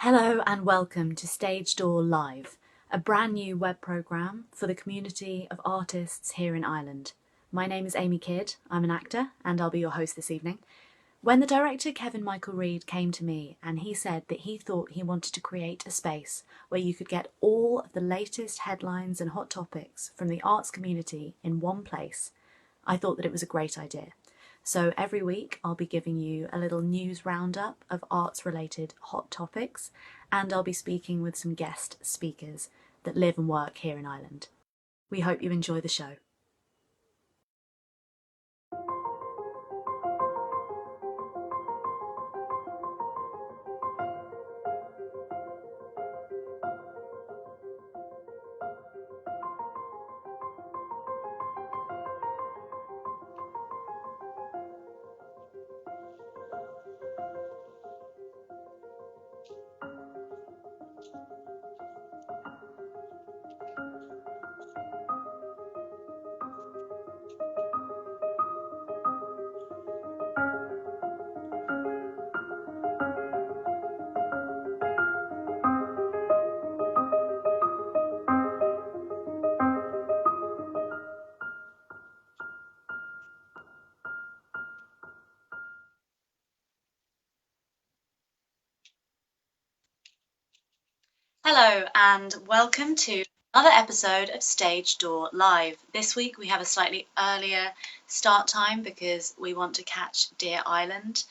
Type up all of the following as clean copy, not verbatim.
Hello and welcome to Stage Door Live, a brand new web programme for the community of artists here in Ireland. My name is Amy Kidd, I'm an actor and I'll be your host this evening. When the director Kevin Michael Reid came to me and he said that he thought he wanted to create a space where you could get all of the latest headlines and hot topics from the arts community in one place, I thought that it was a great idea. So every week I'll be giving you a little news roundup of arts related hot topics, and I'll be speaking with some guest speakers that live and work here in Ireland. We hope you enjoy the show. Hello and welcome to another episode of Stage Door Live. This week we have a slightly earlier start time because we want to catch Deer Island.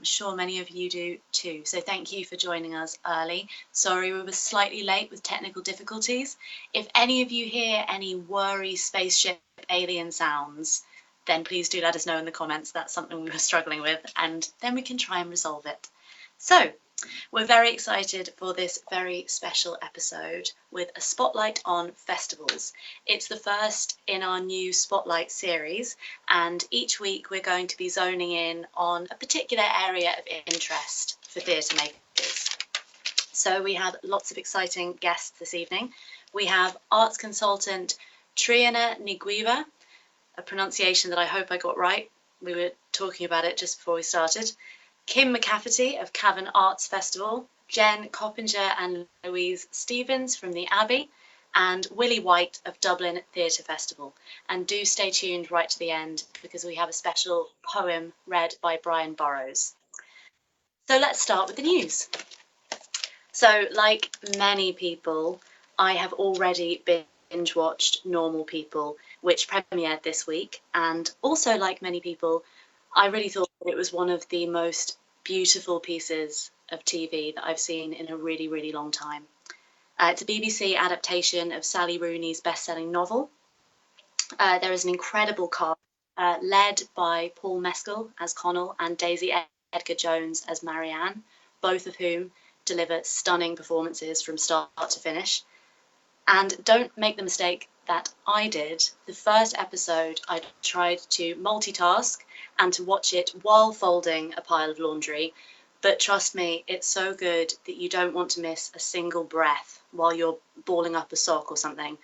Sure many of you do too, so thank you for joining us early. Sorry we were slightly late with technical difficulties. If any of you hear any worry spaceship alien sounds, then please do let us know in the comments. That's something we were struggling with, and then we can try and resolve it. So, we're very excited for this very special episode with a spotlight on festivals. It's the first in our new Spotlight series, and each week we're going to be zoning in on a particular area of interest for theatre makers. So we have lots of exciting guests this evening. We have arts consultant Trina Dhuibhir, a pronunciation that I hope I got right. We were talking about it just before we started. Kim McCafferty of Cavan Arts Festival, Jen Coppinger and Louise Stephens from the Abbey, and Willie White of Dublin Theatre Festival. And do stay tuned right to the end because we have a special poem read by Brian Burrows. So let's start with the news. So like many people, I have already binge watched Normal People, which premiered this week. And also like many people, I really thought that it was one of the most beautiful pieces of TV that I've seen in a really, really long time. It's a BBC adaptation of Sally Rooney's best-selling novel. There is an incredible cast led by Paul Mescal as Connell and Daisy Edgar-Jones as Marianne, both of whom deliver stunning performances from start to finish. And don't make the mistake that I did. The first episode, I tried to multitask and to watch it while folding a pile of laundry. But trust me, it's so good that you don't want to miss a single breath while you're balling up a sock or something.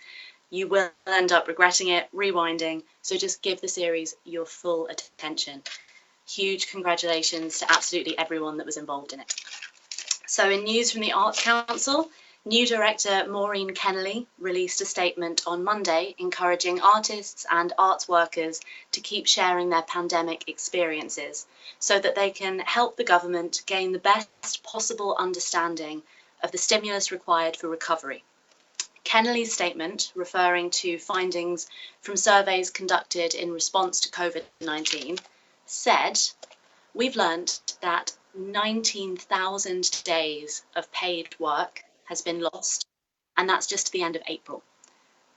You will end up regretting it, rewinding, so just give the series your full attention. Huge congratulations to absolutely everyone that was involved in it. So in news from the Arts Council, new director Maureen Kennelly released a statement on Monday encouraging artists and arts workers to keep sharing their pandemic experiences so that they can help the government gain the best possible understanding of the stimulus required for recovery. Kennelly's statement, referring to findings from surveys conducted in response to COVID-19, said, "We've learned that 19,000 days of paid work has been lost, and that's just to the end of April.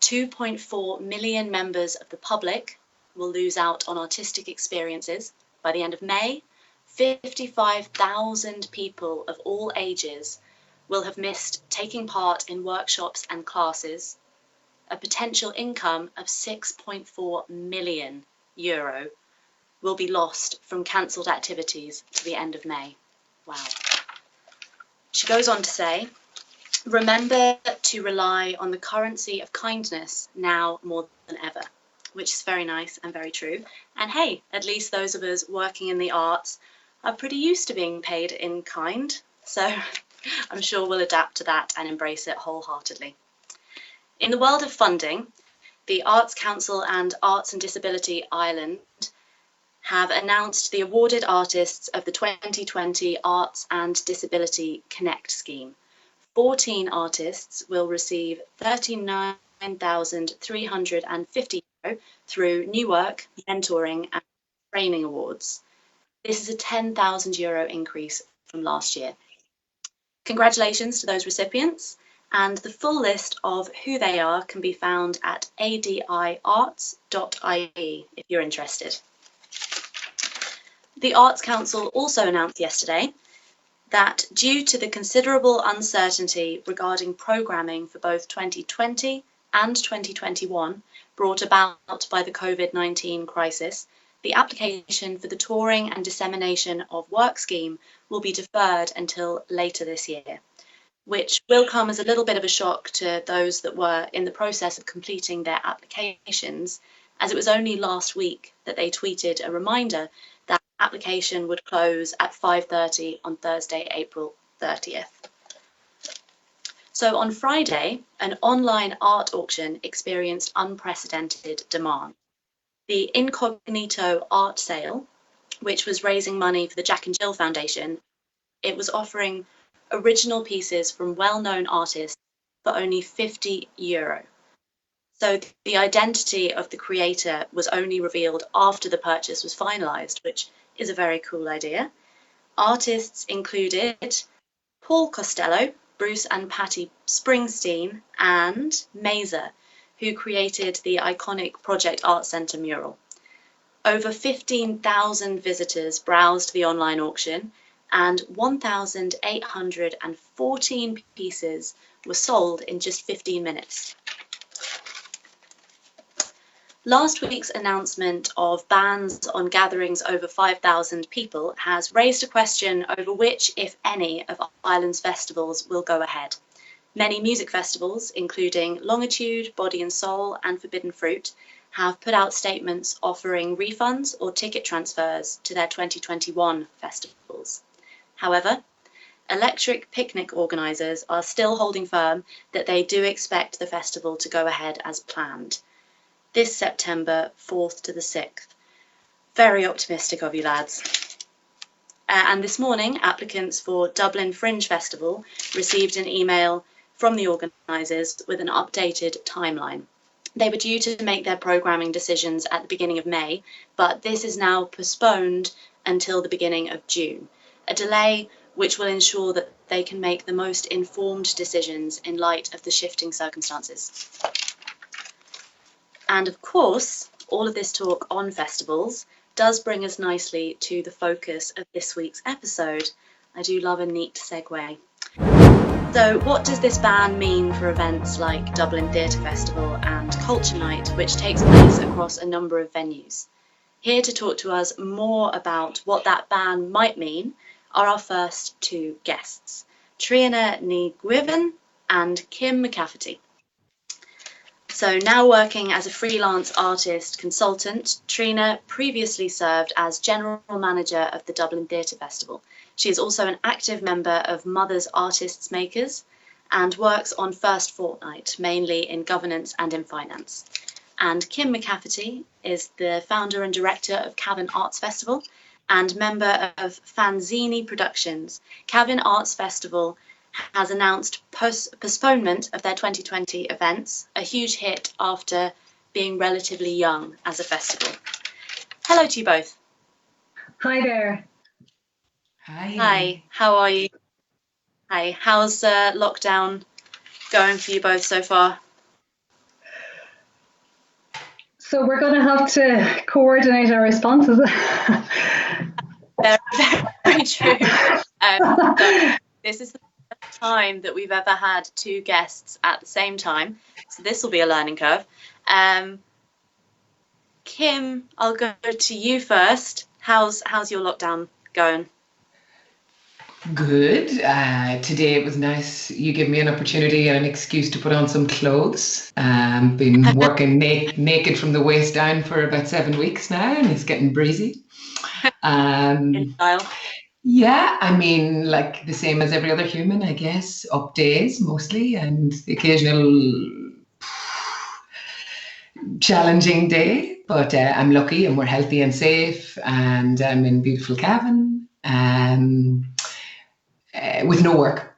2.4 million members of the public will lose out on artistic experiences. By the end of May, 55,000 people of all ages will have missed taking part in workshops and classes. A potential income of €6.4 million will be lost from cancelled activities to the end of May." Wow. She goes on to say, "Remember to rely on the currency of kindness now more than ever," which is very nice and very true. And hey, at least those of us working in the arts are pretty used to being paid in kind. So I'm sure we'll adapt to that and embrace it wholeheartedly. In the world of funding, the Arts Council and Arts and Disability Ireland have announced the awarded artists of the 2020 Arts and Disability Connect scheme. 14 artists will receive €39,350 through new work, mentoring and training awards. This is a €10,000 increase from last year. Congratulations to those recipients, and the full list of who they are can be found at adiarts.ie if you're interested. The Arts Council also announced yesterday that due to the considerable uncertainty regarding programming for both 2020 and 2021 brought about by the COVID-19 crisis, the application for the touring and dissemination of work scheme will be deferred until later this year, which will come as a little bit of a shock to those that were in the process of completing their applications, as it was only last week that they tweeted a reminder that application would close at 5:30 on Thursday, April 30th. So on Friday, an online art auction experienced unprecedented demand. The Incognito Art Sale, which was raising money for the Jack and Jill Foundation, it was offering original pieces from well-known artists for only €50. So the identity of the creator was only revealed after the purchase was finalised, which is a very cool idea. Artists included Paul Costello, Bruce and Patty Springsteen, and Mazer, who created the iconic Project Art Centre mural. Over 15,000 visitors browsed the online auction, and 1,814 pieces were sold in just 15 minutes. Last week's announcement of bans on gatherings over 5,000 people has raised a question over which, if any, of Ireland's festivals will go ahead. Many music festivals, including Longitude, Body and Soul and Forbidden Fruit, have put out statements offering refunds or ticket transfers to their 2021 festivals. However, Electric Picnic organisers are still holding firm that they do expect the festival to go ahead as planned this September 4th to the 6th. Very optimistic of you, lads. And this morning, applicants for Dublin Fringe Festival received an email from the organisers with an updated timeline. They were due to make their programming decisions at the beginning of May, but this is now postponed until the beginning of June, a delay which will ensure that they can make the most informed decisions in light of the shifting circumstances. And of course, all of this talk on festivals does bring us nicely to the focus of this week's episode. I do love a neat segue. So what does this ban mean for events like Dublin Theatre Festival and Culture Night, which takes place across a number of venues? Here to talk to us more about what that ban might mean are our first two guests, Trina ní Griffin and Kim McCafferty. So now working as a freelance artist consultant, Trina previously served as General Manager of the Dublin Theatre Festival. She is also an active member of Mothers Artists Makers and works on First Fortnight, mainly in governance and in finance. And Kim McCafferty is the founder and director of Cavan Arts Festival and member of Fanzini Productions. Cavan Arts Festival has announced postponement of their 2020 events, a huge hit after being relatively young as a festival. Hello to you both. Hi there. Hi. Hi, how are you? Hi, how's lockdown going for you both so far? So we're going to have to coordinate our responses. Very, very true. So this is the first time that we've ever had two guests at the same time, so this will be a learning curve. Kim, I'll go to you first. How's your lockdown going? Good. Today it was nice. You gave me an opportunity and an excuse to put on some clothes. Been working naked from the waist down for about 7 weeks now, and it's getting breezy. In style. Yeah, I mean, like the same as every other human, I guess. Up days mostly, and the occasional challenging day. But I'm lucky, and we're healthy and safe, and I'm in beautiful Cavan, with no work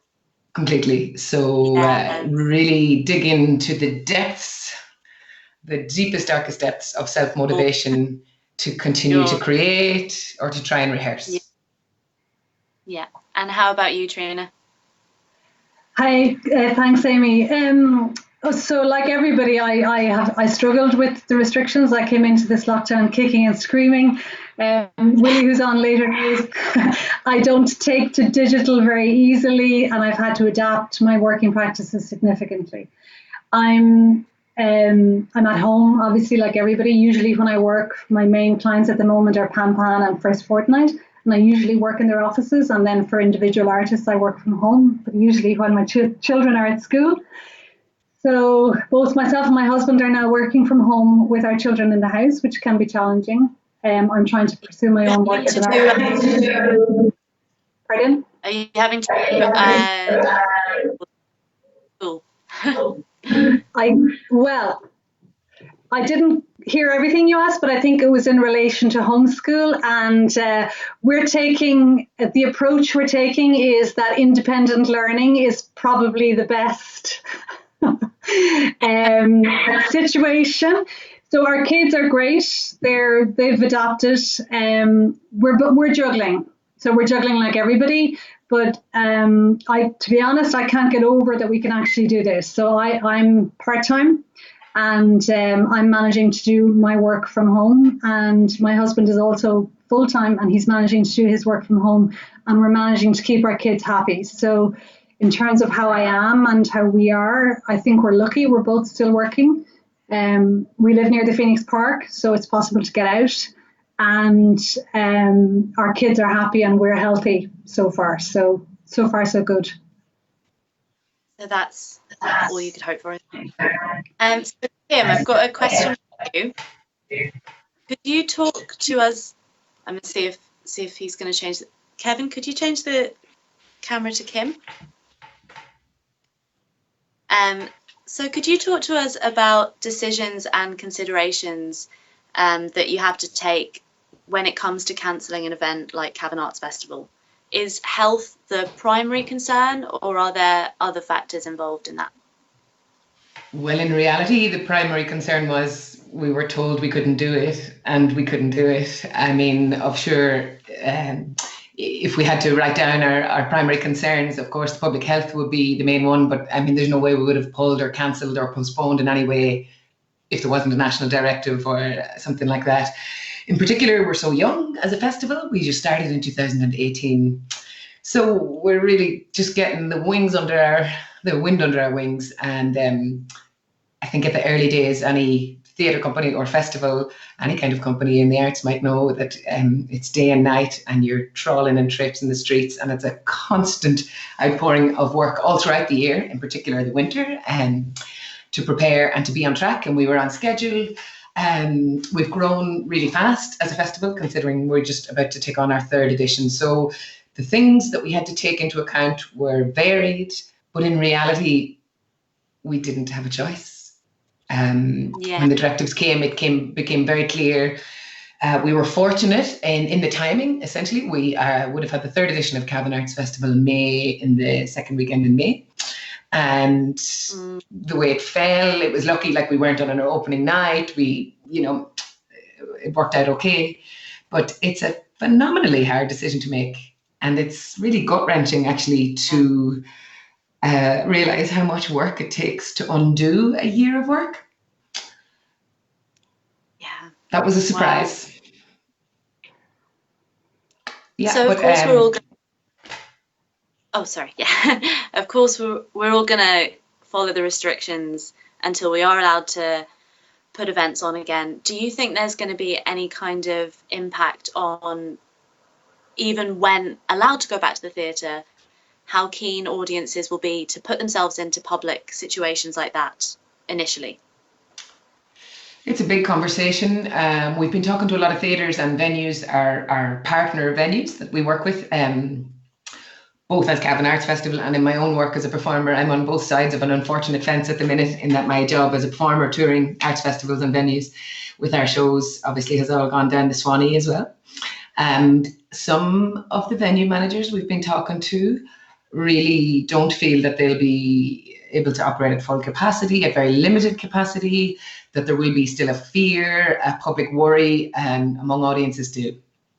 completely. So Yes. really dig into the depths, the deepest, darkest depths of self-motivation to continue to create or to try and rehearse. Yeah. And how about you, Trina? Hi, thanks, Amy. So, like everybody, I struggled with the restrictions. I came into this lockdown kicking and screaming. Willie, who's on later, knows I don't take to digital very easily, and I've had to adapt my working practices significantly. I'm at home, obviously, like everybody. Usually, when I work, my main clients at the moment are Pan and First Fortnight. And I usually work in their offices, and then for individual artists, I work from home, but usually when my children are at school. So both myself and my husband are now working from home with our children in the house, which can be challenging. I'm trying to pursue my own work as an artist. Pardon? Are you having to school? I didn't hear everything you asked, but I think it was in relation to homeschool. And the approach we're taking is that independent learning is probably the best situation. So our kids are great. They've adapted. We're juggling. So we're juggling like everybody. But to be honest, I can't get over that we can actually do this. So I'm part-time. And I'm managing to do my work from home, and my husband is also full-time, and he's managing to do his work from home, and we're managing to keep our kids happy. So in terms of how I am and how we are, I think we're lucky. We're both still working. We live near the Phoenix Park, so it's possible to get out, and our kids are happy and we're healthy so far. So far, so good. So that's all you could hope for. So Kim, I've got a question for you. Could you talk to us? I'm going to see if he's going to change. Kevin, could you change the camera to Kim? So could you talk to us about decisions and considerations that you have to take when it comes to cancelling an event like Cavan Arts Festival? Is health the primary concern, or are there other factors involved in that? Well, in reality, the primary concern was we were told we couldn't do it, and we couldn't do it. I mean, if we had to write down our primary concerns, of course, public health would be the main one. But I mean, there's no way we would have pulled or cancelled or postponed in any way if there wasn't a national directive or something like that. In particular, we're so young as a festival. We just started in 2018. So we're really just getting the wind under our wings. And I think at the early days, any theatre company or festival, any kind of company in the arts might know that it's day and night, and you're trawling and trips in the streets, and it's a constant outpouring of work all throughout the year, in particular the winter, to prepare and to be on track. And we were on schedule. We've grown really fast as a festival, considering we're just about to take on our third edition. So the things that we had to take into account were varied, but in reality, we didn't have a choice. When the directives came, became very clear. We were fortunate in the timing. Essentially, we would have had the third edition of Cavan Arts Festival in the second weekend in May. And the way it fell, it was lucky, like we weren't on an opening night. It worked out okay. But it's a phenomenally hard decision to make. And it's really gut-wrenching, actually, to realise how much work it takes to undo a year of work. Yeah. That was a surprise. Wow. Yeah, so, of course, we're all going of course, we're all going to follow the restrictions until we are allowed to put events on again. Do you think there's going to be any kind of impact on, even when allowed to go back to the theatre, how keen audiences will be to put themselves into public situations like that initially? It's a big conversation. We've been talking to a lot of theatres and venues, our partner venues that we work with, both as Cavan Arts Festival and in my own work as a performer. I'm on both sides of an unfortunate fence at the minute, in that my job as a performer touring arts festivals and venues with our shows obviously has all gone down the Swanee as well. And some of the venue managers we've been talking to really don't feel that they'll be able to operate at full capacity, at very limited capacity, that there will be still a fear, a public worry among audiences to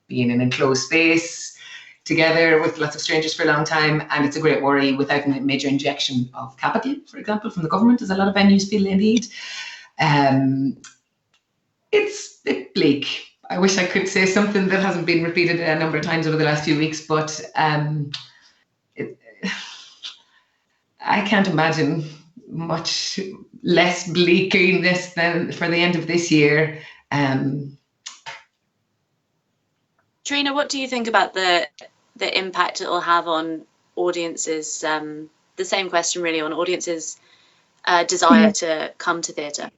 be in an enclosed space together with lots of strangers for a long time. And it's a great worry without a major injection of capital, for example, from the government, as a lot of venues feel they need. It's a bit bleak. I wish I could say something that hasn't been repeated a number of times over the last few weeks, but I can't imagine much less bleakiness than for the end of this year. Trina, what do you think about the impact it will have on audiences? The same question really, on audiences' desire to come to theatre.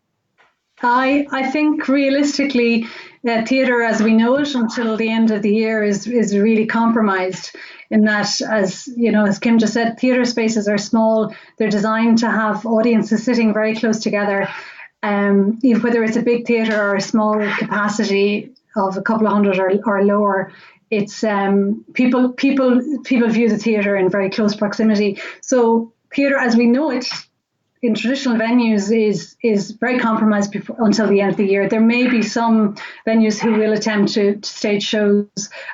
I think realistically, theatre as we know it until the end of the year is really compromised, in that, as you know, as Kim just said, theatre spaces are small. They're designed to have audiences sitting very close together. Whether it's a big theatre or a small capacity of a couple of hundred or lower, it's people view the theatre in very close proximity. So theatre as we know it in traditional venues is very compromised until the end of the year. There may be some venues who will attempt to stage shows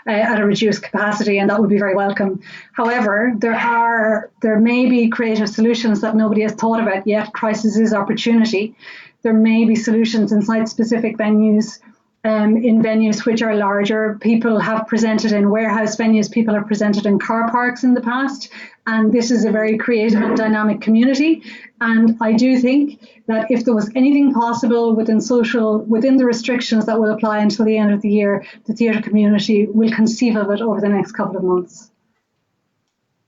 at a reduced capacity, and that would be very welcome. However, there may be creative solutions that nobody has thought about yet. Crisis is opportunity. There may be solutions inside specific venues, in venues which are larger. People have presented in warehouse venues, people have presented in car parks in the past, and this is a very creative and dynamic community. And I do think that if there was anything possible within the restrictions that will apply until the end of the year, the theatre community will conceive of it over the next couple of months.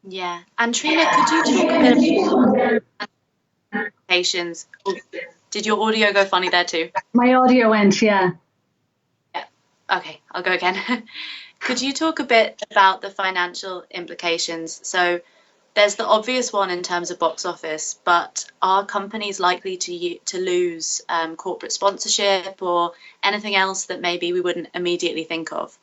Yeah, and Trina, could you talk a bit about patients? Did your audio go funny there too? My audio went, yeah. Okay, I'll go again. Could you talk a bit about the financial implications? So there's the obvious one in terms of box office, but are companies likely to lose corporate sponsorship or anything else that maybe we wouldn't immediately think of?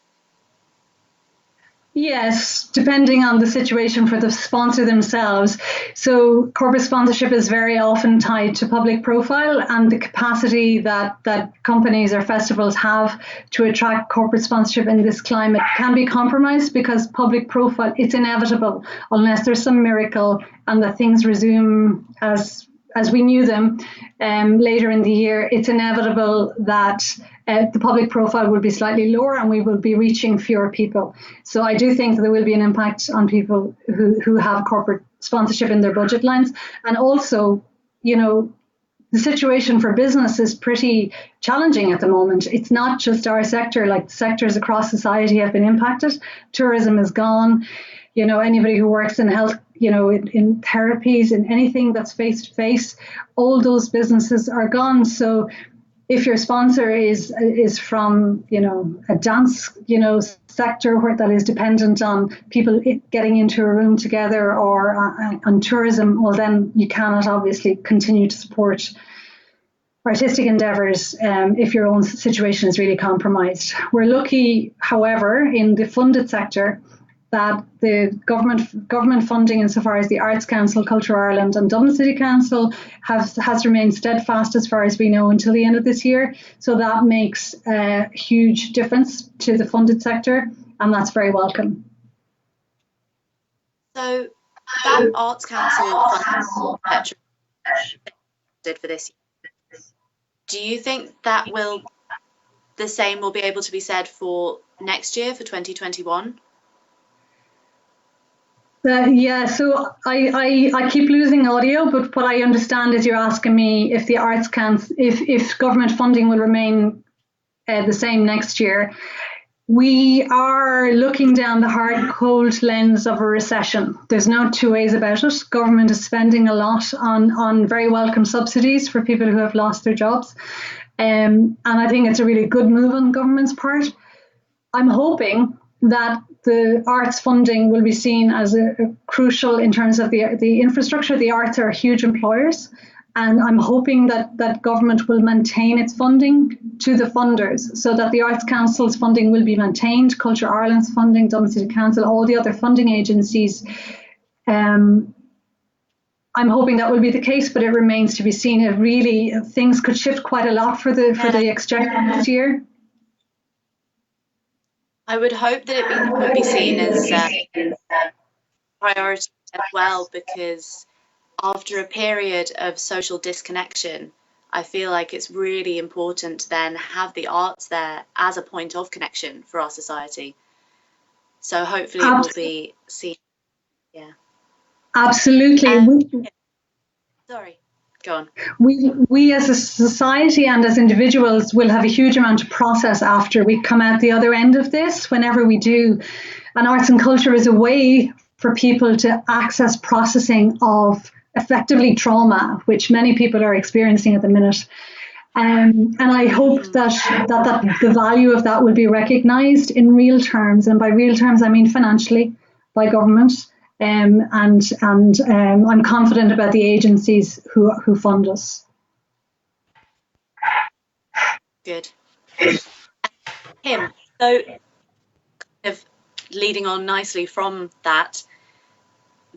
Yes, depending on the situation for the sponsor themselves. So corporate sponsorship is very often tied to public profile, and the capacity that companies or festivals have to attract corporate sponsorship in this climate can be compromised, because public profile, it's inevitable unless there's some miracle and that things resume as we knew them later in the year. It's inevitable that the public profile will be slightly lower and we will be reaching fewer people. So I do think that there will be an impact on people who have corporate sponsorship in their budget lines. And also, you know, the situation for business is pretty challenging at the moment. It's not just our sector, like sectors across society have been impacted. Tourism is gone. You know, anybody who works in health, you know, in therapies, in anything that's face-to-face, all those businesses are gone. So if your sponsor is from, you know, a dance, you know, sector where that is dependent on people getting into a room together, or on tourism, well, then you cannot obviously continue to support artistic endeavours if your own situation is really compromised. We're lucky, however, in the funded sector, that the government funding insofar as the Arts Council, Culture Ireland and Dublin City Council has remained steadfast as far as we know until the end of this year. So that makes a huge difference to the funded sector, and that's very welcome. So that Arts Council funding did for this year, do you think that the same will be able to be said for next year, for 2021? Yeah, so I keep losing audio, but what I understand is you're asking me if the Arts Council, if government funding will remain the same next year. We are looking down the hard, cold lens of a recession. There's no two ways about it. Government is spending a lot on very welcome subsidies for people who have lost their jobs. And I think it's a really good move on government's part. I'm hoping that the arts funding will be seen as a crucial in terms of the infrastructure. The arts are huge employers, and I'm hoping that government will maintain its funding to the funders, so that the Arts Council's funding will be maintained, Culture Ireland's funding, Dublin City Council, all the other funding agencies. I'm hoping that will be the case, but it remains to be seen. It really, things could shift quite a lot for the Exchequer next year. I would hope that it would be seen as priority as well, because after a period of social disconnection, I feel like it's really important to then have the arts there as a point of connection for our society. So hopefully it will be seen. Yeah. Absolutely. Sorry, go on. We as a society and as individuals will have a huge amount to process after we come out the other end of this, whenever we do. And arts and culture is a way for people to access processing of effectively trauma, which many people are experiencing at the minute. And I hope that the value of that will be recognised in real terms. And by real terms, I mean financially, by government. And I'm confident about the agencies who fund us. Good. Kim, so kind of leading on nicely from that,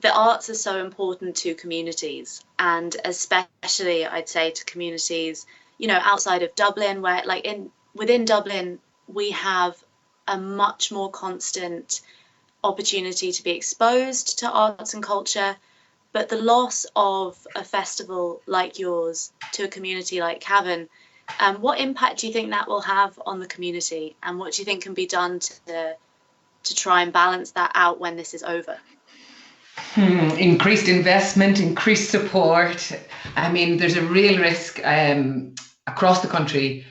the arts are so important to communities, and especially I'd say to communities, you know, outside of Dublin, where like within Dublin, we have a much more constant opportunity to be exposed to arts and culture, but the loss of a festival like yours to a community like Cavan, what impact do you think that will have on the community, and what do you think can be done to try and balance that out when this is over? Increased investment, increased support. I mean, there's a real risk across the country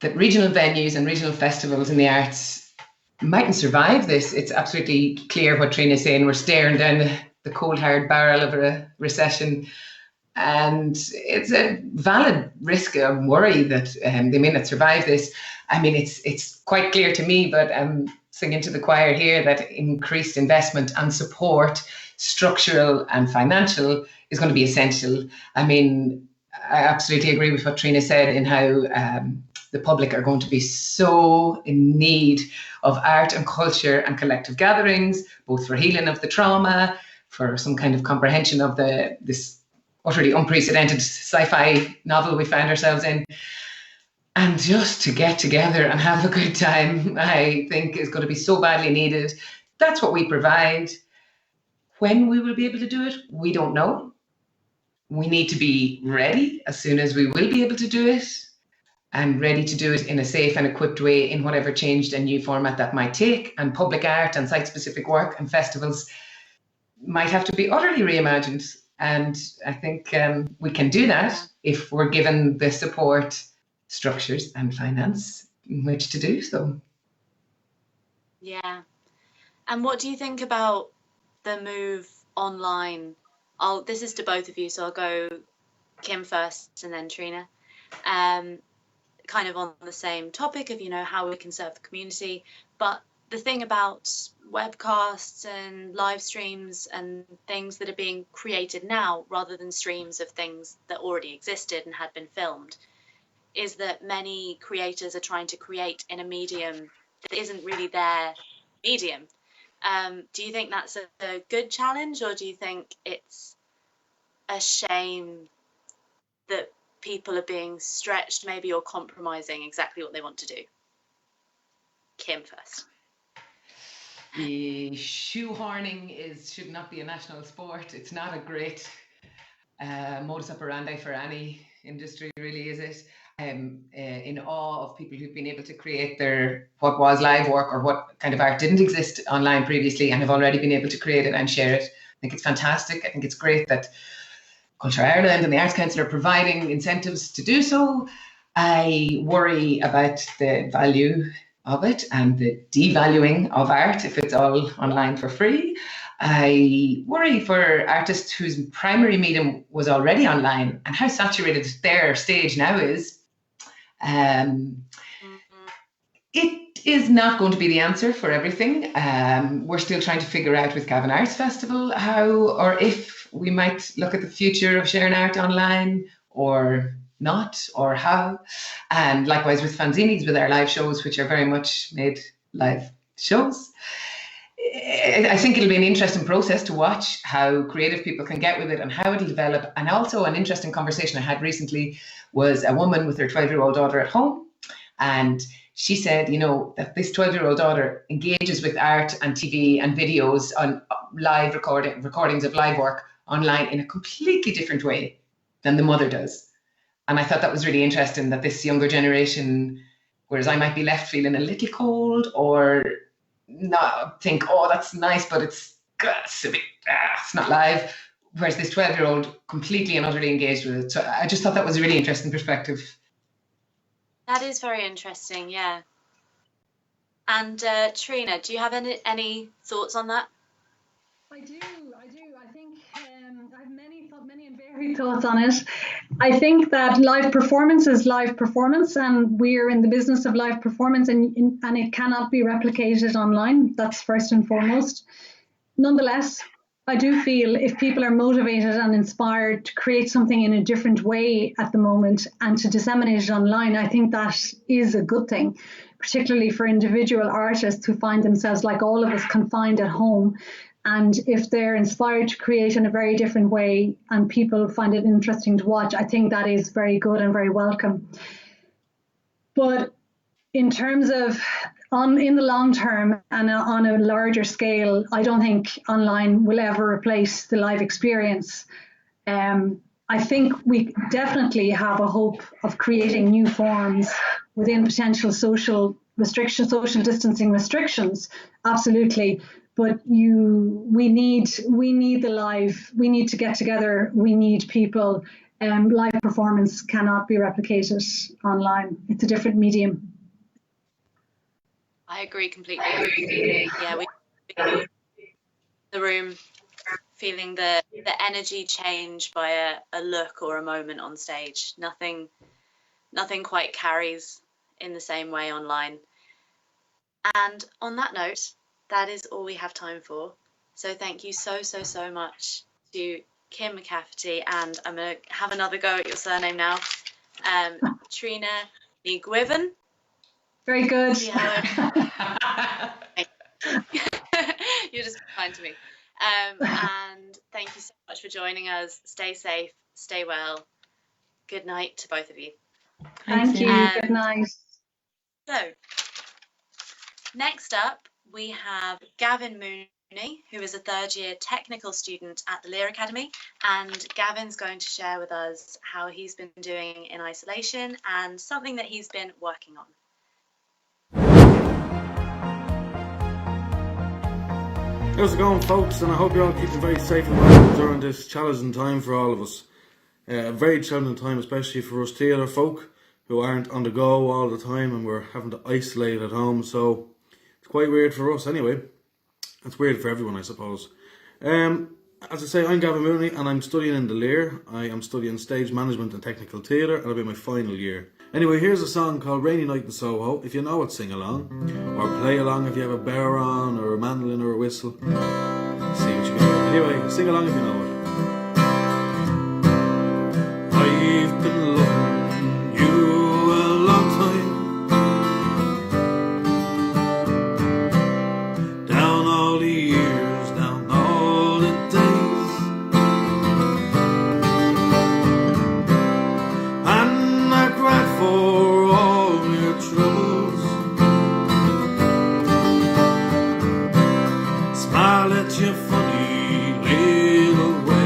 that regional venues and regional festivals in the arts mightn't survive this. It's absolutely clear what Trina is saying. We're staring down the cold hard barrel of a recession, and it's a valid risk and worry that they may not survive this. I mean, it's quite clear to me, but I'm singing to the choir here, that increased investment and support, structural and financial, is going to be essential. I mean, I absolutely agree with what Trina said in how the public are going to be so in need of art and culture and collective gatherings, both for healing of the trauma, for some kind of comprehension of this utterly unprecedented sci-fi novel we found ourselves in. And just to get together and have a good time, I think is going to be so badly needed. That's what we provide. When we will be able to do it, we don't know. We need to be ready as soon as we will be able to do it, and ready to do it in a safe and equipped way in whatever changed and new format that might take. And public art and site-specific work and festivals might have to be utterly reimagined. And I think we can do that if we're given the support, structures and finance in which to do so. Yeah. And what do you think about the move online? This is to both of you, so I'll go Kim first and then Trina. Kind of on the same topic of, you know, how we can serve the community, but the thing about webcasts and live streams and things that are being created now rather than streams of things that already existed and had been filmed, is that many creators are trying to create in a medium that isn't really their medium. Do you think that's a good challenge, or do you think it's a shame that people are being stretched maybe, or compromising exactly what they want to do? Kim first. Shoehorning should not be a national sport. It's not a great modus operandi for any industry, really, is it? In awe of people who've been able to create what was live work, or what kind of art didn't exist online previously, and have already been able to create it and share it. I think it's fantastic. I think it's great that Culture Ireland and the Arts Council are providing incentives to do so. I worry about the value of it and the devaluing of art if it's all online for free. I worry for artists whose primary medium was already online, and how saturated their stage now is. It is not going to be the answer for everything. We're still trying to figure out with Cavan Arts Festival how or if we might look at the future of sharing art online or not, or how. And likewise with fanzines, with our live shows, which are very much made live shows. I think it'll be an interesting process to watch how creative people can get with it and how it'll develop. And also an interesting conversation I had recently was a woman with her 12-year-old daughter at home. And she said, you know, that this 12-year-old daughter engages with art and TV and videos on live recordings of live work online in a completely different way than the mother does. And I thought that was really interesting, that this younger generation, whereas I might be left feeling a little cold or not think, oh, that's nice, but it's a bit, it's not live. Whereas this 12-year-old completely and utterly engaged with it. So I just thought that was a really interesting perspective. That is very interesting, yeah. And Trina, do you have any thoughts on that? I do. I think I have many and varied thoughts on it. I think that live performance is live performance, and we're in the business of live performance, and it cannot be replicated online. That's first and foremost. Nonetheless, I do feel if people are motivated and inspired to create something in a different way at the moment and to disseminate it online, I think that is a good thing, particularly for individual artists who find themselves, like all of us, confined at home. And if they're inspired to create in a very different way and people find it interesting to watch, I think that is very good and very welcome. But in terms of in the long term and on a larger scale, I don't think online will ever replace the live experience. I think we definitely have a hope of creating new forms within potential social distancing restrictions, absolutely. But we need the live, we need to get together, we need people. Live performance cannot be replicated online. It's a different medium. I agree completely. Yeah, we the room feeling the energy change by a look or a moment on stage. Nothing quite carries in the same way online. And on that note, that is all we have time for. So thank you so much to Kim McCafferty, and I'm going to have another go at your surname now. Trina ní Griffin. Very good. You're just kind to me. And thank you so much for joining us. Stay safe, stay well. Good night to both of you. Thank you. Good night. So, next up, we have Gavin Mooney, who is a third-year technical student at the Lear Academy, and Gavin's going to share with us how he's been doing in isolation and something that he's been working on. How's it going, folks? And I hope you're all keeping very safe and well during this challenging time for all of us. A very challenging time, especially for us theatre folk who aren't on the go all the time and we're having to isolate at home. So it's quite weird for us anyway. It's weird for everyone, I suppose. As I say, I'm Gavin Mooney and I'm studying in the Lear. I am studying stage management and technical theatre, and I'll be in my final year. Anyway, here's a song called Rainy Night in Soho. If you know it, sing along. Or play along if you have a bear on, or a mandolin or a whistle. See what you can do. Anyway, sing along if you know it. I've been loving you a long time. Down all the years, down all the days. And I cried for all your troubles. Smile at your funny little ways.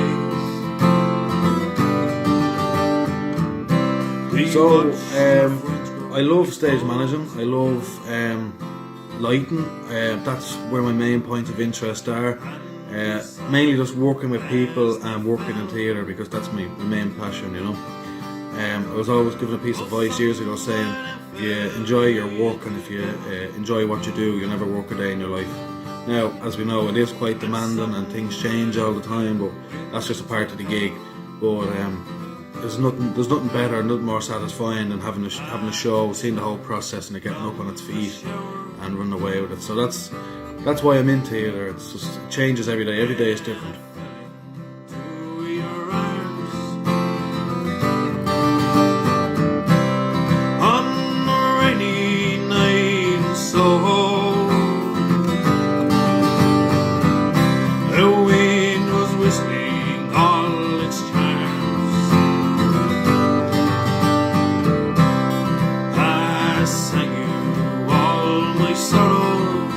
So, I love stage managing. I love lighting. That's where my main points of interest are. Mainly just working with people and working in theatre, because that's my main passion, you know. I was always given a piece of advice years ago saying, if you enjoy your work and if you enjoy what you do, you'll never work a day in your life. Now, as we know, it is quite demanding and things change all the time, but that's just a part of the gig. But there's nothing better, nothing more satisfying than having a show, seeing the whole process and it getting up on its feet and running away with it. So that's why I'm in theatre. It changes every day. Every day is different. On a rainy night in Soho, the wind was whistling all its charms. I sang you all my sorrows.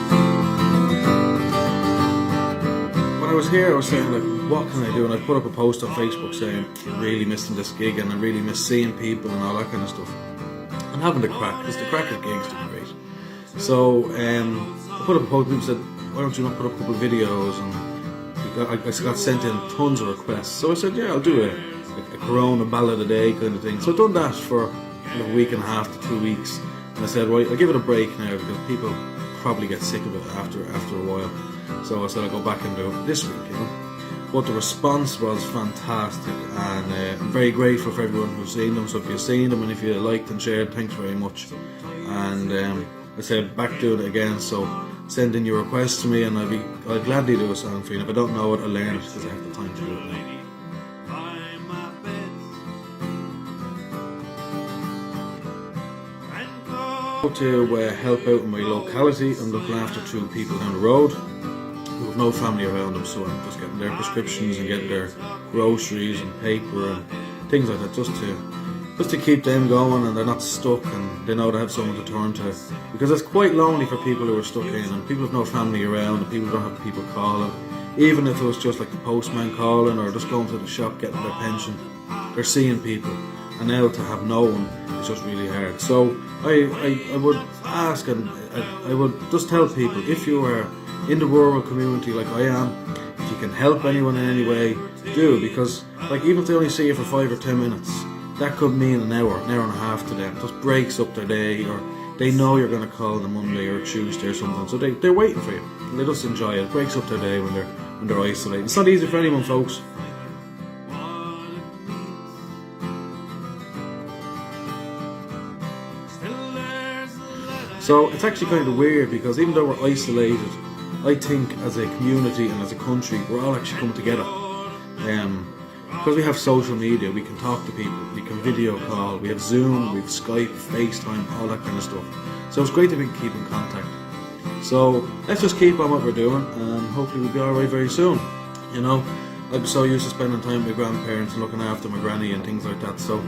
When I was here, I was saying, like, what can I do? And I put up a post on Facebook saying, I'm really missing this gig and I really miss seeing people and all that kind of stuff. And having the crack, because the crack of gigs is great. So I put up a post, people said, why don't you not put up a couple of videos? And I got sent in tons of requests. So I said, yeah, I'll do a Corona ballad a day kind of thing. So I've done that for a week and a half to 2 weeks. And I said, right, I'll give it a break now because people probably get sick of it after a while. So I said I'll go back and do it this week, you know. But the response was fantastic, and I'm very grateful for everyone who's seen them. So if you've seen them and if you liked and shared, thanks very much. And I said back doing it again. So send in your requests to me, and I'll gladly do a song for you. And if I don't know it, I'll learn it because I have the time to do it now. To help out in my locality, I'm looking after 2 people down the road who have no family around them, so I'm just getting their prescriptions and getting their groceries and paper and things like that, just to keep them going and they're not stuck and they know they have someone to turn to, because it's quite lonely for people who are stuck in and people have no family around and people don't have people calling, even if it was just like the postman calling or just going to the shop getting their pension. They're seeing people, and now to have no one is just really hard. So I would ask, and I would just tell people, if you are in the rural community like I am, if you can help anyone in any way, do, because like even if they only see you for 5 or 10 minutes, that could mean an hour and a half to them. It just breaks up their day, or they know you're going to call on a Monday or a Tuesday or something, so they're waiting for you. And they just enjoy it. It breaks up their day when they're isolated. It's not easy for anyone, folks. So it's actually kind of weird because even though we're isolated, I think as a community and as a country, we're all actually coming together. Because we have social media, we can talk to people, we can video call, we have Zoom, we have Skype, FaceTime, all that kind of stuff. So it's great that we can keep in contact. So let's just keep on what we're doing and hopefully we'll be alright very soon. You know, I'm so used to spending time with my grandparents and looking after my granny and things like that. So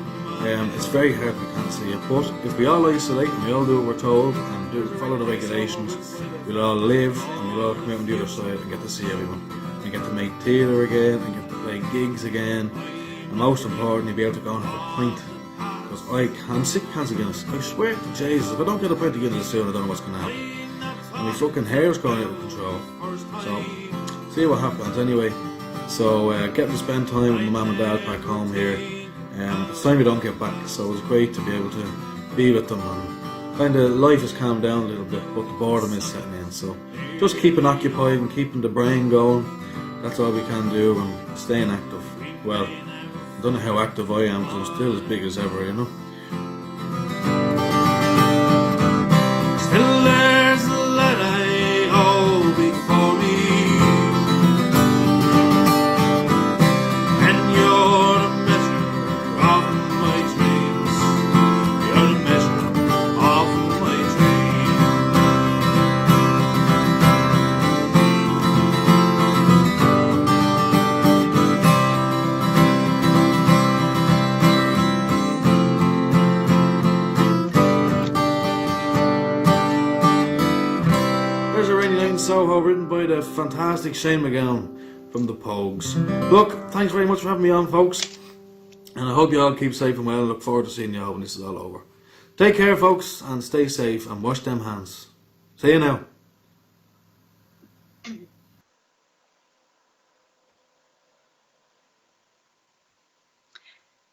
it's very hard we can't see it, but if we all isolate and we all do what we're told and follow the regulations, we'll all live and we'll all come out on the other side and get to see everyone and get to make theatre again and get to play gigs again, and most importantly be able to go and have a pint, because I'm sick of cans of Guinness. I swear to Jesus, if I don't get a pint of Guinness soon, I don't know what's going to happen, and my fucking hair's going out of control. So see what happens anyway. So getting to spend time with my mum and dad back home here. It's time we don't get back, so it's great to be able to be with them, and kind of life has calmed down a little bit, but the boredom is setting in, so just keeping occupied and keeping the brain going, that's all we can do, and staying active. Well, I don't know how active I am because I'm still as big as ever, you know. Still there's a light I hold before me, and you're the measure of my dreams. You're the measure of my dreams. There's a Rainy Night in Soho, written by the fantastic Shane McGowan from the Pogues. Look, thanks very much for having me on, folks, and I hope you all keep safe and well. I look forward to seeing you all when this is all over. Take care, folks, and stay safe and wash them hands. See you now.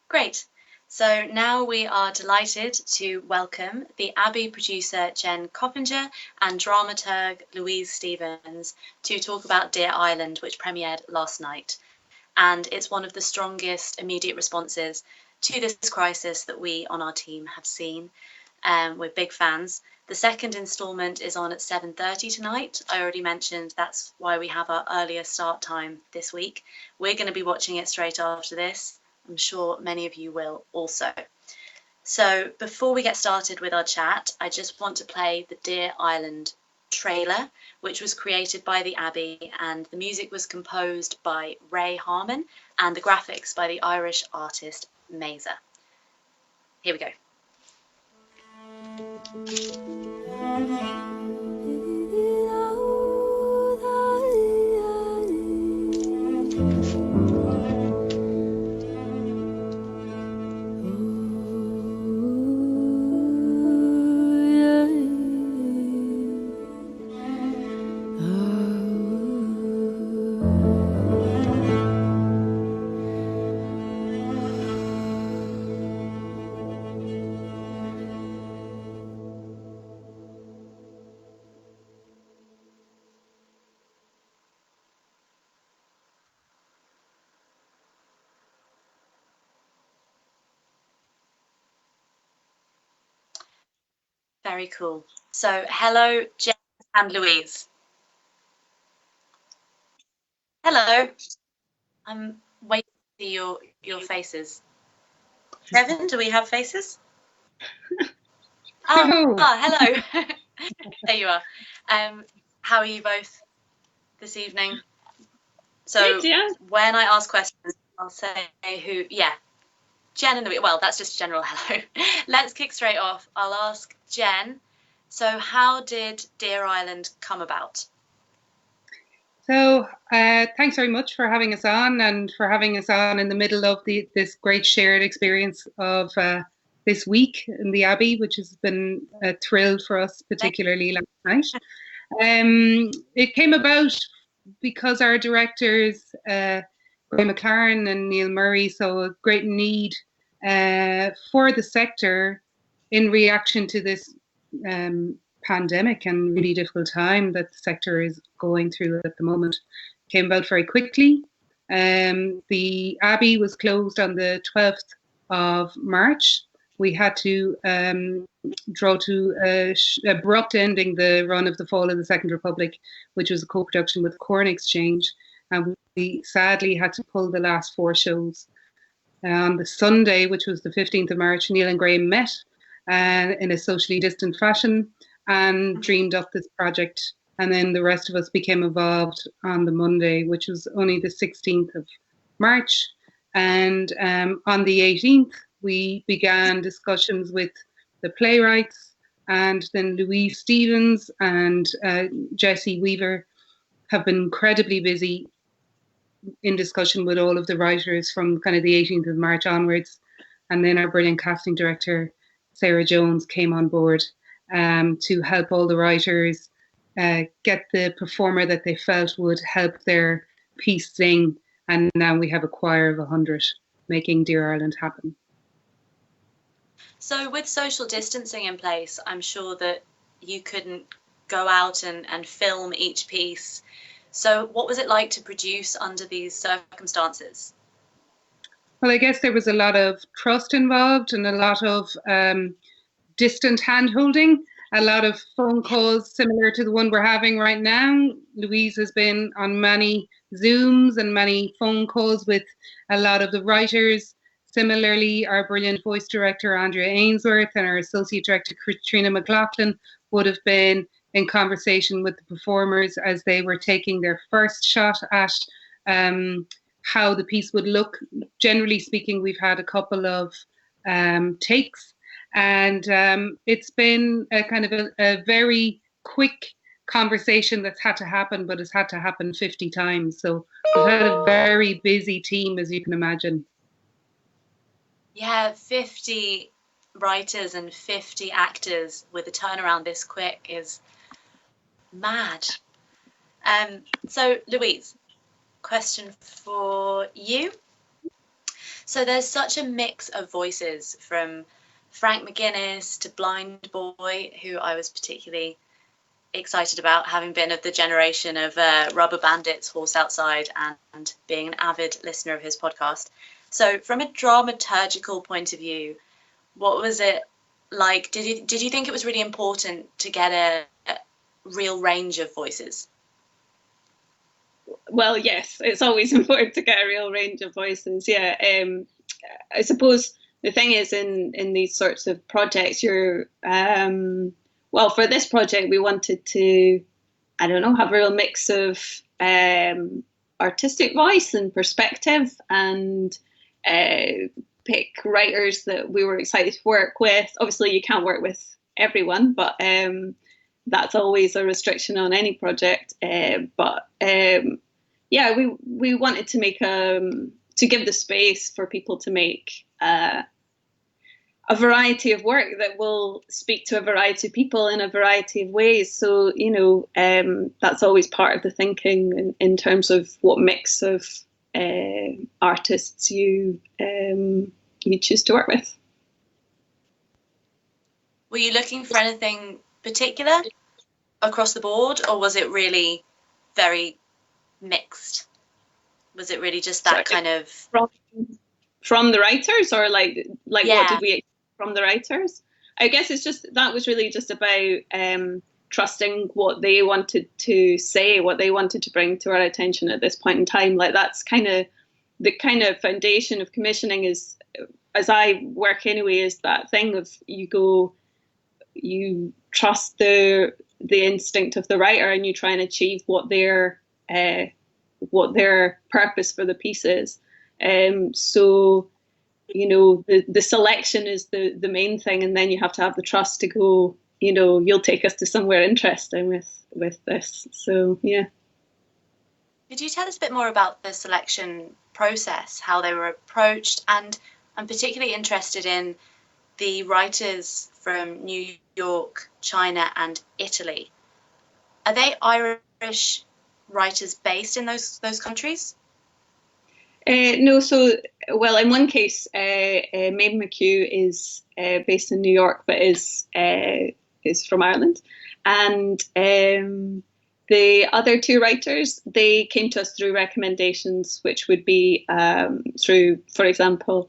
Great. So now we are delighted to welcome the Abbey producer Jen Coppinger and dramaturg Louise Stephens to talk about Dear Island, which premiered last night. And it's one of the strongest immediate responses to this crisis that we on our team have seen. We're big fans. The second instalment is on at 7:30 tonight. I already mentioned that's why we have our earlier start time this week. We're going to be watching it straight after this. I'm sure many of you will also. So before we get started with our chat, I just want to play the Dear Island trailer, which was created by the Abbey, and the music was composed by Ray Harmon and the graphics by the Irish artist Meza. Here we go. Very cool. So hello, Jen and Louise. Hello. I'm waiting to see your faces. Kevin, do we have faces? Oh, hello. There you are. How are you both this evening? So when I ask questions, I'll say who. Yeah, Jen and Louise. Well, that's just general hello. Let's kick straight off. I'll ask Jen. So how did Dear Island come about? So thanks very much for having us on, and for having us on in the middle of this great shared experience of this week in the Abbey, which has been a thrill for us, particularly last night. It came about because our directors, Graham McLaren and Neil Murray, saw a great need for the sector in reaction to this pandemic and really difficult time that the sector is going through at the moment. Came about very quickly. The Abbey was closed on the 12th of March. We had to draw to abrupt ending the run of The Fall of the Second Republic, which was a co-production with Corn Exchange, and we sadly had to pull the last 4 shows. On the Sunday, which was the 15th of March, Neil and Graham met in a socially distant fashion and dreamed up this project, and then the rest of us became involved on the Monday, which was only the 16th of March. And on the 18th, we began discussions with the playwrights, and then Louise Stephens and Jessie Weaver have been incredibly busy in discussion with all of the writers from kind of the 18th of March onwards. And then our brilliant casting director, Sarah Jones, came on board to help all the writers get the performer that they felt would help their piece sing. And now we have a choir of 100 making Dear Ireland happen. So with social distancing in place, I'm sure that you couldn't go out and film each piece. So what was it like to produce under these circumstances? Well, I guess there was a lot of trust involved and a lot of distant hand-holding, a lot of phone calls similar to the one we're having right now. Louise has been on many Zooms and many phone calls with a lot of the writers. Similarly, our brilliant voice director, Andrea Ainsworth, and our associate director, Trina McLaughlin, would have been in conversation with the performers as they were taking their first shot at how the piece would look. Generally speaking, we've had a couple of takes, and it's been a kind of a very quick conversation that's had to happen, but it's had to happen 50 times. So we've had a very busy team, as you can imagine. Yeah, 50 writers and 50 actors with a turnaround this quick is mad. So Louise, question for you. So there's such a mix of voices, from Frank McGuinness to Blind Boy, who I was particularly excited about, having been of the generation of Rubber Bandits, Horse Outside, and being an avid listener of his podcast. So from a dramaturgical point of view, what was it like? Did you think it was really important to get a real range of voices? Well, yes, it's always important to get a real range of voices. Yeah, I suppose the thing is in these sorts of projects, you're well, for this project, we wanted to, I don't know, have a real mix of artistic voice and perspective, and pick writers that we were excited to work with. Obviously, you can't work with everyone, but that's always a restriction on any project. But yeah, we wanted to make to give the space for people to make a variety of work that will speak to a variety of people in a variety of ways. So, you know, that's always part of the thinking in terms of what mix of artists you choose to work with. Were you looking for anything particular across the board, or was it really very mixed? Was it really just that kind of from the writers, or like yeah. What did we expect from the writers? I guess it's just that was really just about trusting what they wanted to say, what they wanted to bring to our attention at this point in time. Like that's kind of the kind of foundation of commissioning, is, as I work anyway, is that thing of you trust the instinct of the writer, and you try and achieve what their purpose for the piece is. So, you know, the selection is the main thing, and then you have to have the trust to go, you know, you'll take us to somewhere interesting with this. So, yeah. Could you tell us a bit more about the selection process, how they were approached? And I'm particularly interested in the writers from New York, China, and Italy. Are they Irish writers based in those countries? No, so, well, in one case, Maeve McHugh is based in New York, but is from Ireland. And the other two writers, they came to us through recommendations, which would be through, for example,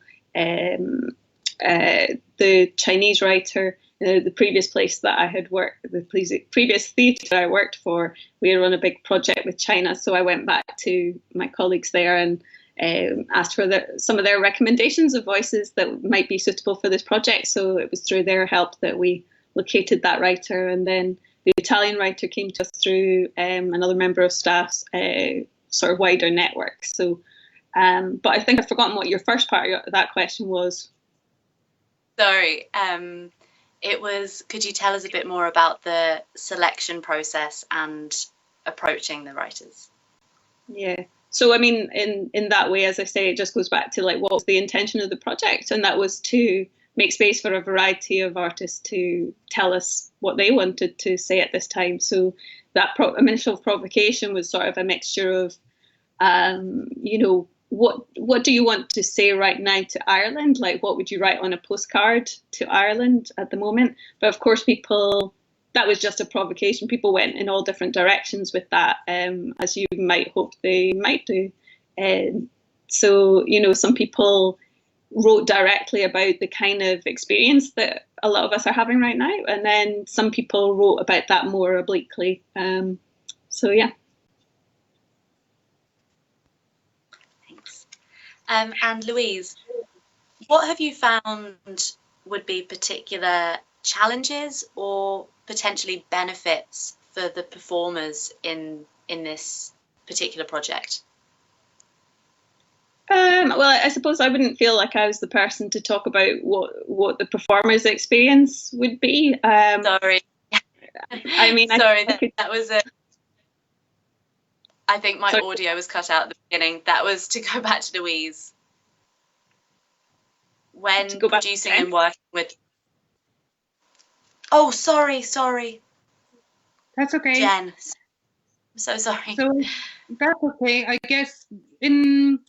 the Chinese writer, the previous place that I had worked, the previous theatre I worked for, we were on a big project with China. So I went back to my colleagues there and asked for some of their recommendations of voices that might be suitable for this project. So it was through their help that we located that writer. And then the Italian writer came to us through another member of staff's sort of wider network. So, but I think I've forgotten what your first part of that question was. Sorry. It was, could you tell us a bit more about the selection process and approaching the writers? Yeah. So, I mean, in that way, as I say, it just goes back to like, what was the intention of the project? And that was to make space for a variety of artists to tell us what they wanted to say at this time. So that initial provocation was sort of a mixture of, you know, what do you want to say right now to Ireland? Like, what would you write on a postcard to Ireland at the moment? But of course, that was just a provocation. People went in all different directions with that, as you might hope they might do. So, you know, some people wrote directly about the kind of experience that a lot of us are having right now. And then some people wrote about that more obliquely. So, yeah. And Louise, what have you found would be particular challenges or potentially benefits for the performers in this particular project? Well, I suppose I wouldn't feel like I was the person to talk about what the performer's experience would be. Sorry. I mean, sorry, that was a... I think my audio was cut out at the beginning. That was to go back to Louise. When producing and working with... Oh, sorry. That's okay. Jen, I'm so sorry. So that's okay. I guess in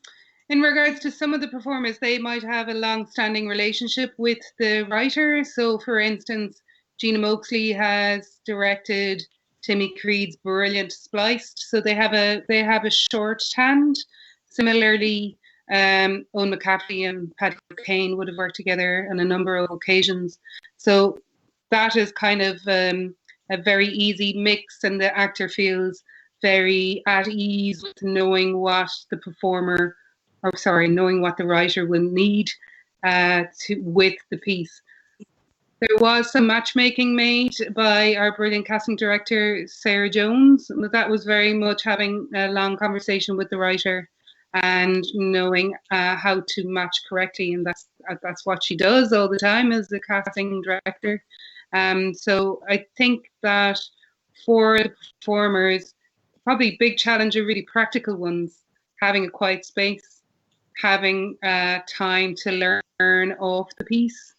regards to some of the performers, they might have a long-standing relationship with the writer. So, for instance, Gina Moaksley has directed Timmy Creed's brilliant Spliced, so they have a shorthand. Similarly, Owen McCafferty and Paddy Kane would have worked together on a number of occasions. So that is kind of a very easy mix, and the actor feels very at ease with knowing what the knowing what the writer will need with the piece. There was some matchmaking made by our brilliant casting director, Sarah Jones. That was very much having a long conversation with the writer and knowing how to match correctly. And that's what she does all the time as the casting director. So I think that for the performers, probably big challenge are really practical ones, having a quiet space, having time to learn off the piece.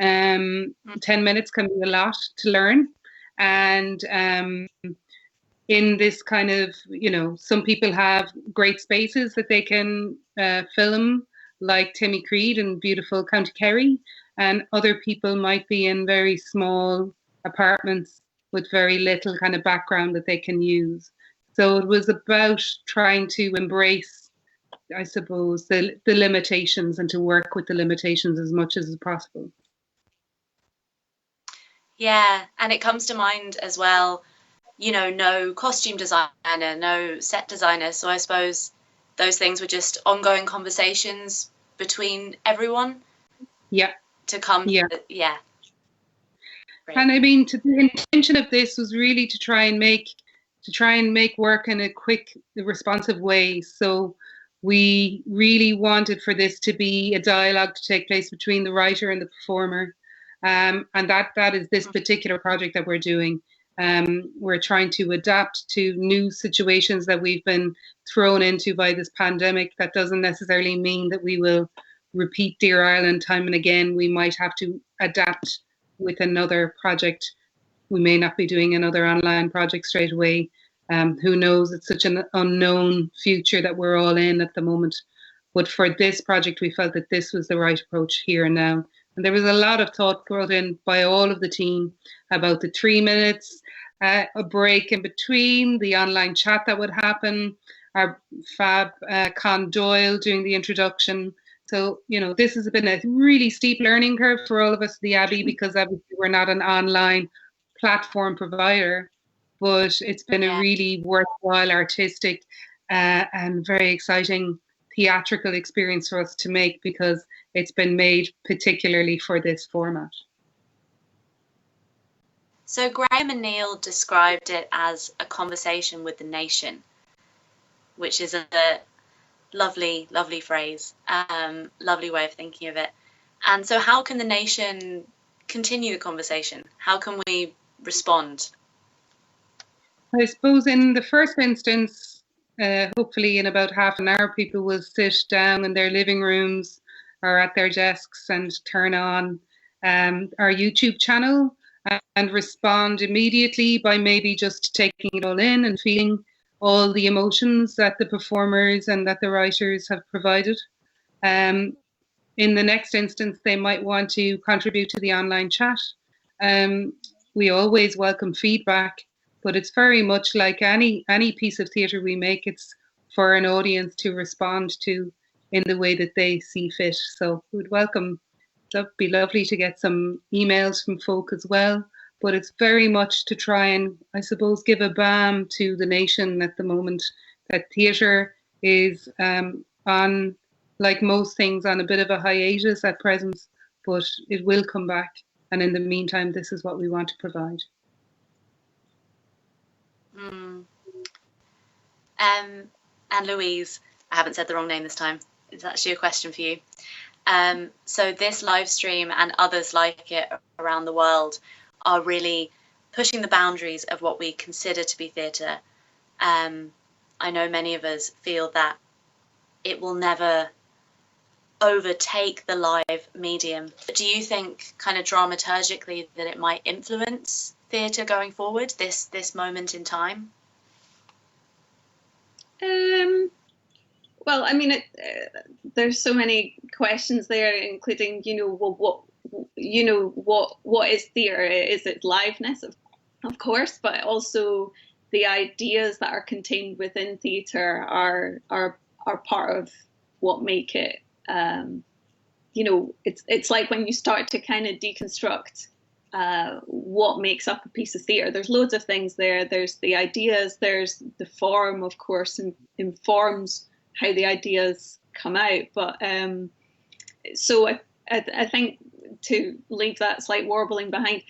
10 minutes can be a lot to learn. And in this kind of, some people have great spaces that they can film, like Timmy Creed in beautiful County Kerry, and other people might be in very small apartments with very little kind of background that they can use. So it was about trying to embrace, I suppose, the limitations and to work with the limitations as much as possible. Yeah, and it comes to mind as well, no costume designer, no set designer. So I suppose those things were just ongoing conversations between everyone. Yeah. To come. Yeah. Yeah. Great. And I mean, the intention of this was really to try and make work in a quick, responsive way. So we really wanted for this to be a dialogue to take place between the writer and the performer. And that is this particular project that we're doing. We're trying to adapt to new situations that we've been thrown into by this pandemic. That doesn't necessarily mean that we will repeat Dear Ireland time and again. We might have to adapt with another project. We may not be doing another online project straight away. Who knows? It's such an unknown future that we're all in at the moment. But for this project, we felt that this was the right approach here and now. And there was a lot of thought brought in by all of the team about the 3 minutes, a break in between, the online chat that would happen, our fab Con Doyle doing the introduction. So, this has been a really steep learning curve for all of us at the Abbey, because obviously we're not an online platform provider, but it's been a really worthwhile, artistic and very exciting theatrical experience for us to make, because it's been made particularly for this format. So Graham and Neil described it as a conversation with the nation, which is a lovely, lovely phrase, lovely way of thinking of it. And so how can the nation continue the conversation? How can we respond? I suppose in the first instance, hopefully in about half an hour, people will sit down in their living rooms or at their desks and turn on our YouTube channel and respond immediately by maybe just taking it all in and feeling all the emotions that the performers and that the writers have provided. In the next instance, they might want to contribute to the online chat. We always welcome feedback, but it's very much like any piece of theatre we make. It's for an audience to respond to in the way that they see fit. So we'd welcome, that'd be lovely to get some emails from folk as well. But it's very much to try and, I suppose, give a balm to the nation at the moment, that theatre is on, like most things, on a bit of a hiatus at present, but it will come back. And in the meantime, this is what we want to provide. And Louise, I haven't said the wrong name this time. It's actually a question for you. So this live stream and others like it around the world are really pushing the boundaries of what we consider to be theatre. I know many of us feel that it will never overtake the live medium. But do you think kind of dramaturgically that it might influence theatre going forward, this moment in time? Well, I mean, there's so many questions there, including, what is theatre? Is it liveness, of course, but also the ideas that are contained within theatre are part of what make it, it's like when you start to kind of deconstruct what makes up a piece of theatre. There's loads of things there. There's the ideas, there's the form, of course, informs how the ideas come out. But so I think, to leave that slight warbling behind,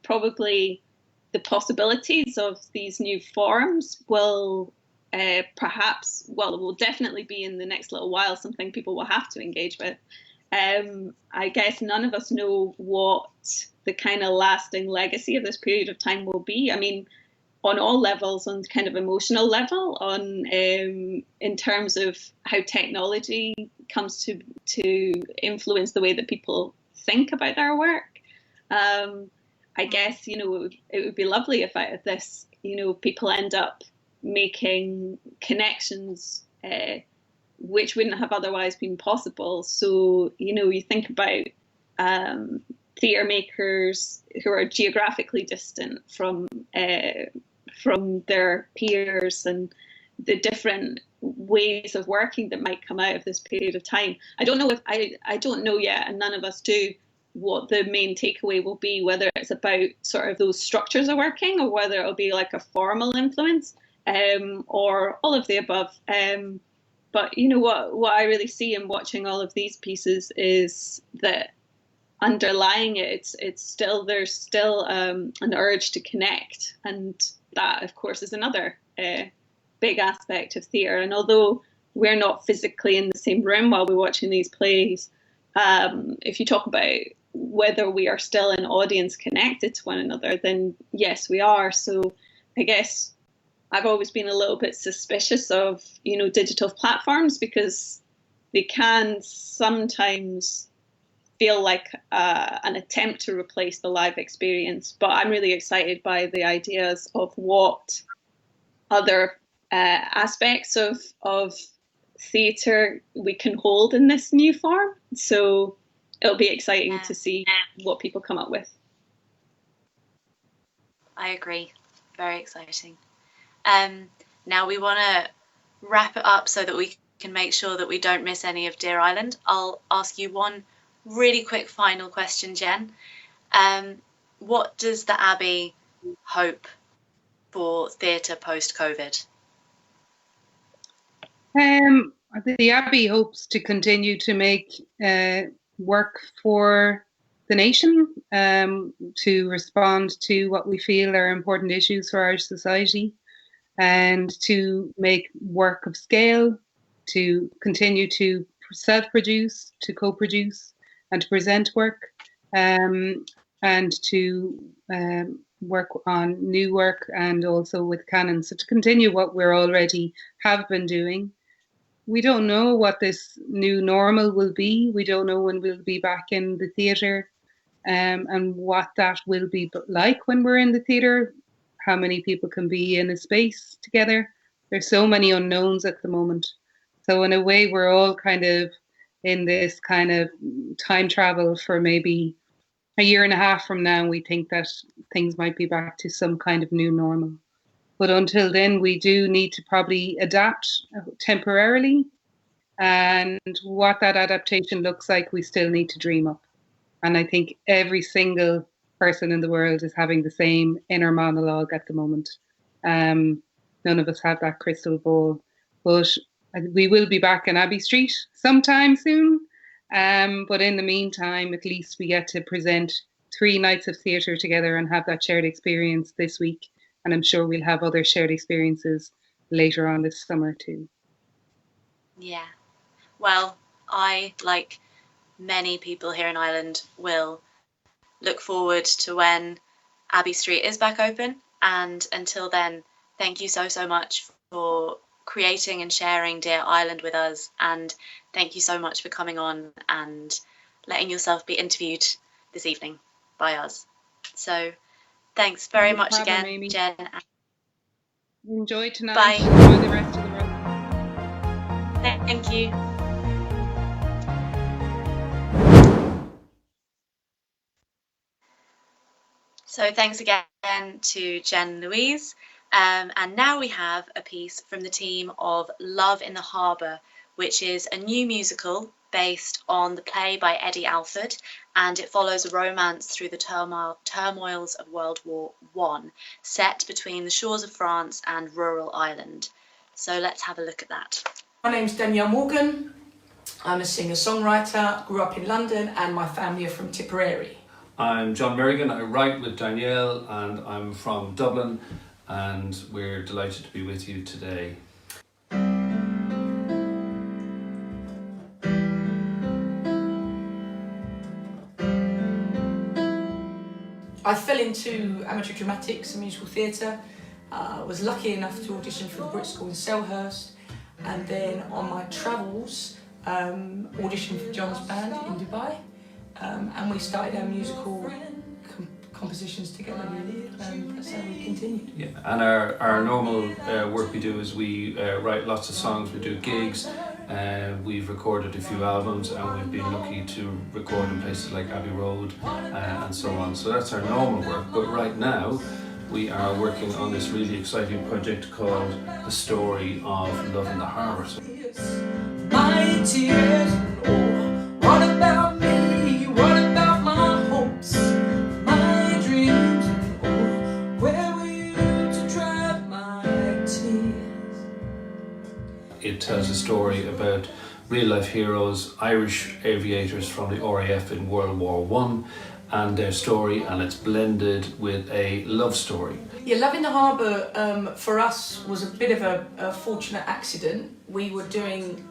probably the possibilities of these new forms will will definitely be in the next little while something people will have to engage with. I guess none of us know what the kind of lasting legacy of this period of time will be. I mean, on all levels, on kind of emotional level, on in terms of how technology comes to influence the way that people think about their work. I guess, it would be lovely if out of this, people end up making connections which wouldn't have otherwise been possible. So, you think about theatre makers who are geographically distant from their peers, and the different ways of working that might come out of this period of time. I don't know yet, and none of us do, what the main takeaway will be, whether it's about sort of those structures of working, or whether it'll be like a formal influence, or all of the above. But what I really see in watching all of these pieces is that underlying it, there's still an urge to connect, and that, of course, is another big aspect of theatre. And although we're not physically in the same room while we're watching these plays, if you talk about whether we are still an audience connected to one another, then yes, we are. So I guess I've always been a little bit suspicious of, digital platforms, because they can sometimes feel like an attempt to replace the live experience. But I'm really excited by the ideas of what other aspects of theatre we can hold in this new form. So it'll be exciting to see what people come up with. I agree. Very exciting. Now we want to wrap it up so that we can make sure that we don't miss any of Deer Island. I'll ask you one really quick final question, Jen. What does the Abbey hope for theatre post-COVID? The Abbey hopes to continue to make work for the nation, to respond to what we feel are important issues for our society, and to make work of scale, to continue to self-produce, to co-produce, and to present work, and to work on new work, and also with Canon. So to continue what we're already have been doing. We don't know what this new normal will be. We don't know when we'll be back in the theatre, and what that will be like when we're in the theatre, how many people can be in a space together. There's so many unknowns at the moment. So in a way, we're all kind of in this kind of time travel for maybe a year and a half from now. We think that things might be back to some kind of new normal. But until then, we do need to probably adapt temporarily. And what that adaptation looks like, we still need to dream up. And I think every single person in the world is having the same inner monologue at the moment. None of us have that crystal ball. But we will be back in Abbey Street sometime soon. But in the meantime, at least we get to present 3 nights of theatre together and have that shared experience this week. And I'm sure we'll have other shared experiences later on this summer too. Yeah. Well, I, like many people here in Ireland, will look forward to when Abbey Street is back open. And until then, thank you so much for creating and sharing Deer Island with us. And thank you so much for coming on and letting yourself be interviewed this evening by us. So thanks very much again, Amy. Jen. Enjoy tonight. Bye. Enjoy the rest of the run. Thank you. So thanks again to Jen and Louise. And now we have a piece from the team of Love in the Harbour, which is a new musical based on the play by Eddie Alford, and it follows a romance through the turmoils of World War I, set between the shores of France and rural Ireland. So let's have a look at that. My name's Danielle Morgan. I'm a singer-songwriter, grew up in London, and my family are from Tipperary. I'm John Merrigan, I write with Danielle, and I'm from Dublin, and we're delighted to be with you today. I fell into amateur dramatics and musical theatre. Was lucky enough to audition for the Brit School in Selhurst, and then on my travels auditioned for John's band in Dubai, and we started our musical compositions together really, and that's how we continued. Yeah, and our normal work we do is we write lots of songs, we do gigs, we've recorded a few albums, and we've been lucky to record in places like Abbey Road and so on. So that's our normal work, but right now we are working on this really exciting project called The Story of Love in the Harbour. My tears, oh, what about me? What about my hopes, my dreams? Oh, where were you to dry my tears? It tells a story about real-life heroes, Irish aviators from the RAF in World War I, and their story, and it's blended with a love story. Yeah, Love in the Harbour for us was a bit of a fortunate accident. We were doing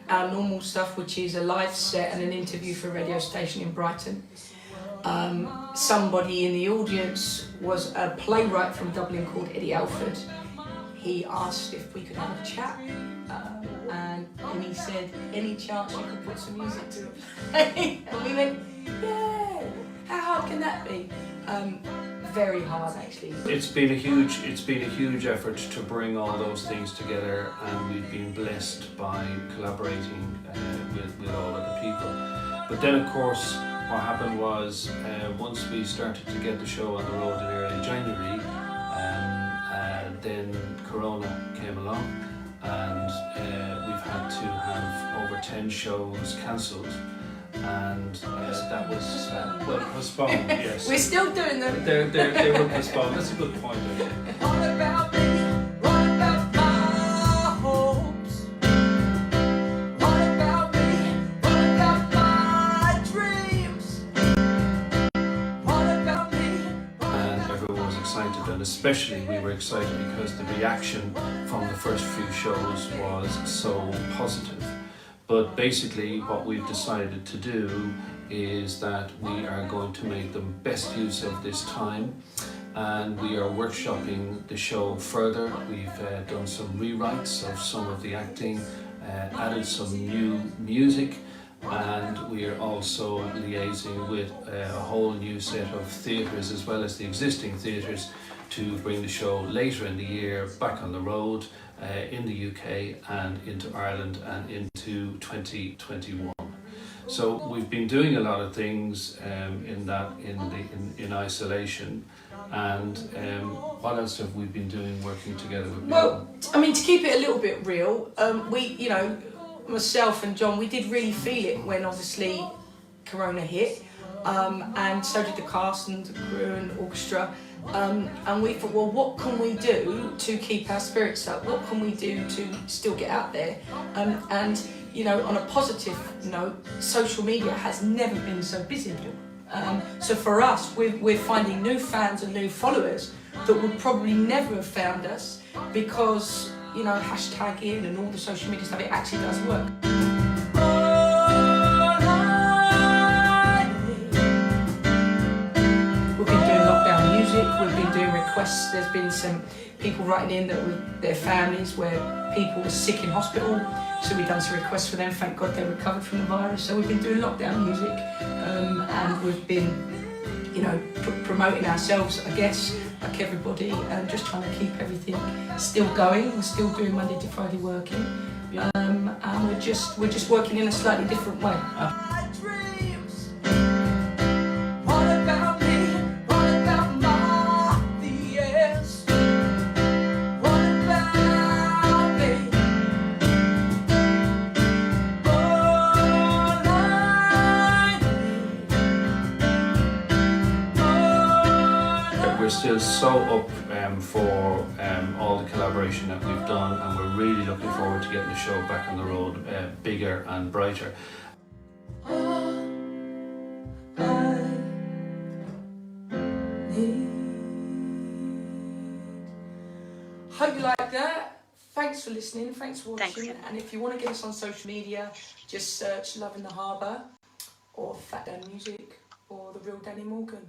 our normal stuff, which is a live set and an interview for a radio station in Brighton. Somebody in the audience was a playwright from Dublin called Eddie Alford. He asked if we could have a chat, and he said, any chance you could put some music to it? And we went, yeah. How hard can that be? Very hard, actually. It's been a huge effort to bring all those things together, and we've been blessed by collaborating with all other people. But then, of course, what happened was once we started to get the show on the road in early January, then Corona came along, and we've had to have over 10 shows cancelled. And that was postponed. Yes, we're still doing them. They were postponed. That's a good point. What about me? What about my hopes? What about me? What about my dreams? What about me? And everyone was excited, and especially we were excited because the reaction from the first few shows was so positive. But basically what we've decided to do is that we are going to make the best use of this time, and we are workshopping the show further. We've done some rewrites of some of the acting, added some new music, and we are also liaising with a whole new set of theatres as well as the existing theatres to bring the show later in the year back on the road in the UK and into Ireland and into 2021. So we've been doing a lot of things in isolation, and what else have we been doing working together with people? Well, I mean, to keep it a little bit real, myself and John, we did really feel it when obviously Corona hit, and so did the cast and the crew and orchestra. And we thought, well, what can we do to keep our spirits up? What can we do to still get out there? And you know, on a positive note, social media has never been so busy. So for us, we're finding new fans and new followers that would probably never have found us because, you know, hashtagging and all the social media stuff, it actually does work. We've been doing requests. There's been some people writing in that were their families where people were sick in hospital, so we've done some requests for them. Thank God they recovered from the virus. So we've been doing lockdown music, and we've been, you know, promoting ourselves, I guess, like everybody, and just trying to keep everything still going. We're still doing Monday to Friday working, and we're just working in a slightly different way. so up for all the collaboration that we've done, and we're really looking forward to getting the show back on the road, bigger and brighter. Hope you like that. Thanks for listening. Thanks for watching. Thanks. And if you want to get us on social media, just search Love in the Harbour or Fat Dan Music or The Real Danny Morgan.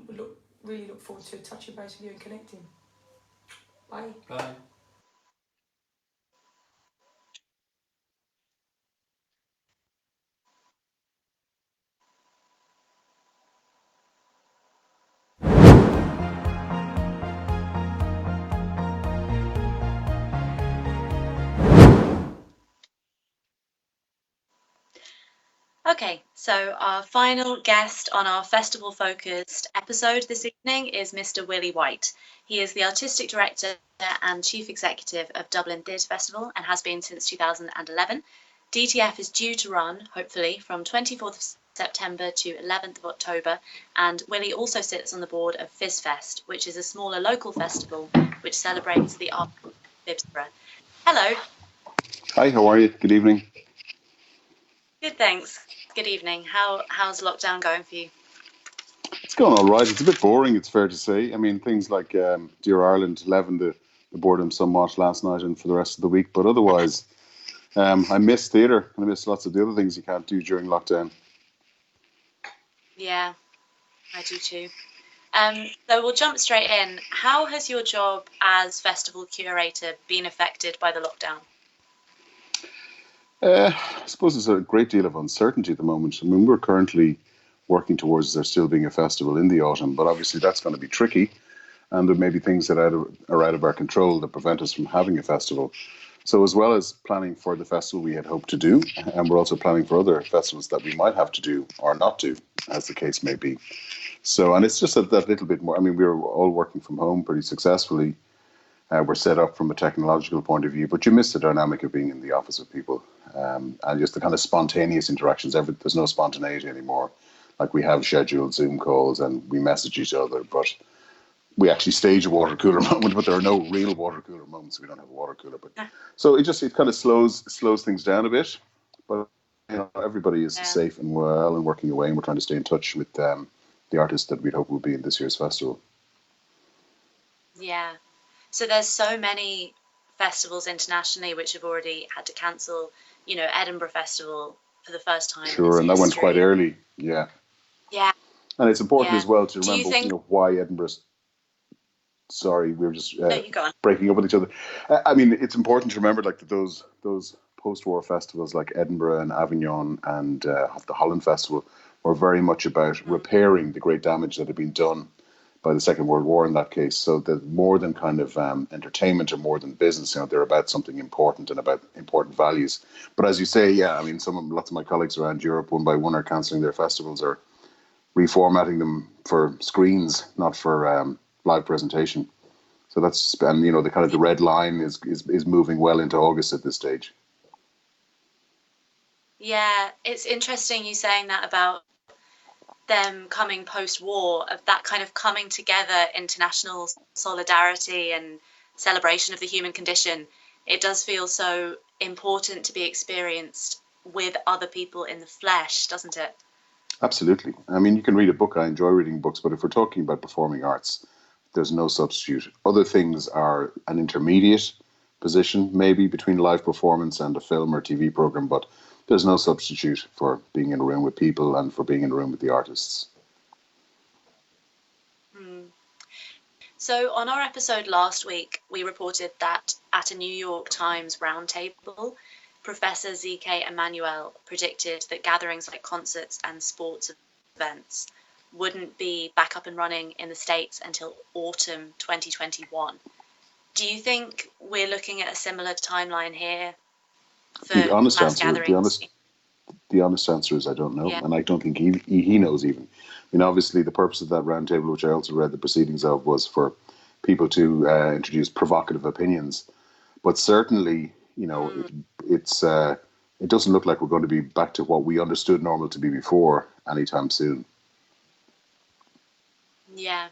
We really look forward to touching base with you and connecting. Bye. Bye. Okay, so our final guest on our festival-focused episode this evening is Mr. Willie White. He is the Artistic Director and Chief Executive of Dublin Theatre Festival and has been since 2011. DTF is due to run, hopefully, from 24th of September to 11th of October, and Willie also sits on the board of FizzFest, which is a smaller local festival which celebrates the art of Dhuibhir. Hello. Hi, how are you? Good evening. Good, thanks. Good evening. How's lockdown going for you? It's going all right. It's a bit boring, it's fair to say. I mean, things like Dear Ireland leavened the boredom somewhat last night and for the rest of the week. But otherwise, I miss theatre and I miss lots of the other things you can't do during lockdown. Yeah, I do too. So we'll jump straight in. How has your job as festival curator been affected by the lockdown? I suppose there's a great deal of uncertainty at the moment. I mean, we're currently working towards there still being a festival in the autumn, but obviously that's going to be tricky. And there may be things that are out of our control that prevent us from having a festival. So as well as planning for the festival we had hoped to do, and we're also planning for other festivals that we might have to do or not do, as the case may be. So, and it's just that little bit more. I mean, we were all working from home pretty successfully. We're set up from a technological point of view, but you miss the dynamic of being in the office with people and just the kind of spontaneous interactions. There's no spontaneity anymore. Like we have scheduled Zoom calls and we message each other, but we actually stage a water cooler moment, but there are no real water cooler moments. We don't have a water cooler, but so it kind of slows things down a bit. But you know, everybody is safe and well and working away, and we're trying to stay in touch with the artists that we'd hope will be in this year's festival. Yeah. So there's so many festivals internationally which have already had to cancel. You know, Edinburgh Festival for the first time. Sure, and that went quite early. Yeah. Yeah. And it's important as well to remember, think... why Edinburgh's. Sorry, we were just you go on. breaking up with each other. I mean, it's important to remember, like that those post-war festivals like Edinburgh and Avignon and the Holland Festival were very much about repairing the great damage that had been done by the Second World War in that case. So that more than kind of entertainment or more than business, you know, they're about something important and about important values. But as you say, yeah, I mean, lots of my colleagues around Europe, one by one, are cancelling their festivals or reformatting them for screens, not for live presentation. So that's, and you know, the kind of the red line is moving well into August at this stage. Yeah, it's interesting you saying that about them coming post-war, of that kind of coming together, international solidarity and celebration of the human condition. It does feel so important to be experienced with other people in the flesh, doesn't it? Absolutely. I mean, you can read a book. I enjoy reading books, but if we're talking about performing arts, there's no substitute. Other things are an intermediate position, maybe between live performance and a film or TV program, but there's no substitute for being in a room with people and for being in a room with the artists. So on our episode last week, we reported that at a New York Times roundtable, Professor Z.K. Emanuel predicted that gatherings like concerts and sports events wouldn't be back up and running in the States until autumn 2021. Do you think we're looking at a similar timeline here for The honest mass gatherings? The honest answer is I don't know, Yeah. and I don't think he knows even. I mean, obviously, the purpose of that roundtable, which I also read the proceedings of, was for people to introduce provocative opinions. But certainly, you know, it doesn't look like we're going to be back to what we understood normal to be before anytime soon. Yeah.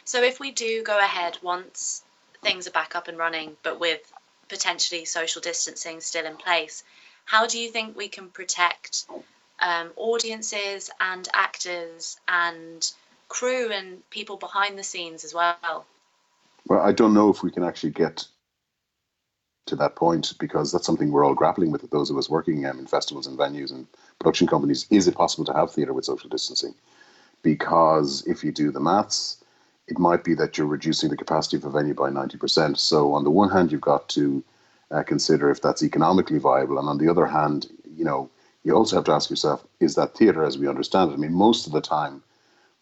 So if we do go ahead once things are back up and running, but with potentially social distancing still in place, how do you think we can protect audiences and actors and crew and people behind the scenes as well? Well, I don't know if we can actually get to that point, because that's something we're all grappling with, those of us working in festivals and venues and production companies. Is it possible to have theatre with social distancing? Because if you do the maths, it might be that you're reducing the capacity of a venue by 90%. So on the one hand, you've got to consider if that's economically viable. And on the other hand, you also have to ask yourself, is that theatre as we understand it? I mean, most of the time,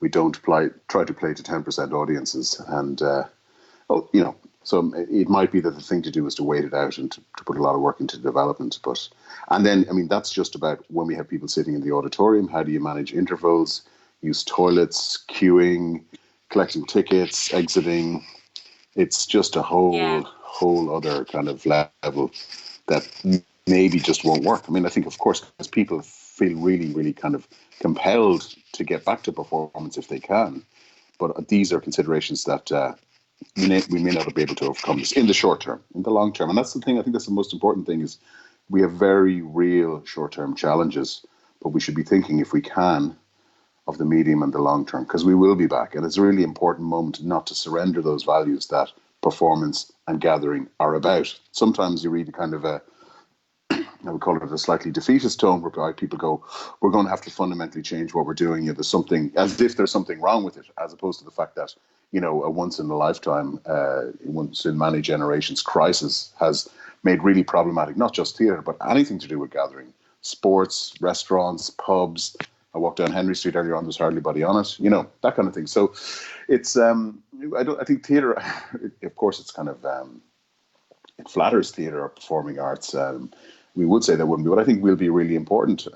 we don't try to play to 10% audiences. And, so it might be that the thing to do is to wait it out and to put a lot of work into development. And then, I mean, that's just about when we have people sitting in the auditorium. How do you manage intervals, use toilets, queuing, collecting tickets, exiting? It's just a whole other kind of level that maybe just won't work. I mean, I think, of course, as people feel really, really kind of compelled to get back to performance if they can. But these are considerations that we may not be able to overcome this in the short term. In the long term, and that's the thing, I think that's the most important thing, is we have very real short-term challenges, but we should be thinking, if we can, of the medium and the long term, because we will be back. And it's a really important moment not to surrender those values that performance and gathering are about. Sometimes you read a kind of I would call it a slightly defeatist tone, where people go, we're going to have to fundamentally change what we're doing. There's something, as if there's something wrong with it, as opposed to the fact that, a once in a lifetime, once in many generations crisis has made really problematic, not just theatre, but anything to do with gathering, sports, restaurants, pubs. I walked down Henry Street earlier on, there's hardly anybody on it, that kind of thing. So it's, I think theatre, of course, it's kind of, it flatters theatre or performing arts. We would say that wouldn't be, but I think will be really important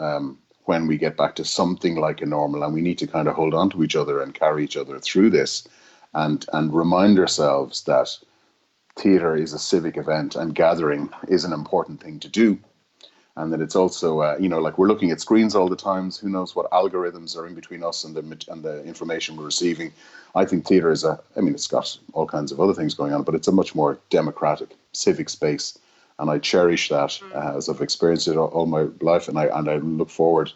when we get back to something like a normal, and we need to kind of hold on to each other and carry each other through this, and remind ourselves that theatre is a civic event and gathering is an important thing to do. And that it's also, like we're looking at screens all the time. Who knows what algorithms are in between us and the information we're receiving. I think theatre is it's got all kinds of other things going on, but it's a much more democratic, civic space. And I cherish that as I've experienced it all my life. And I look forward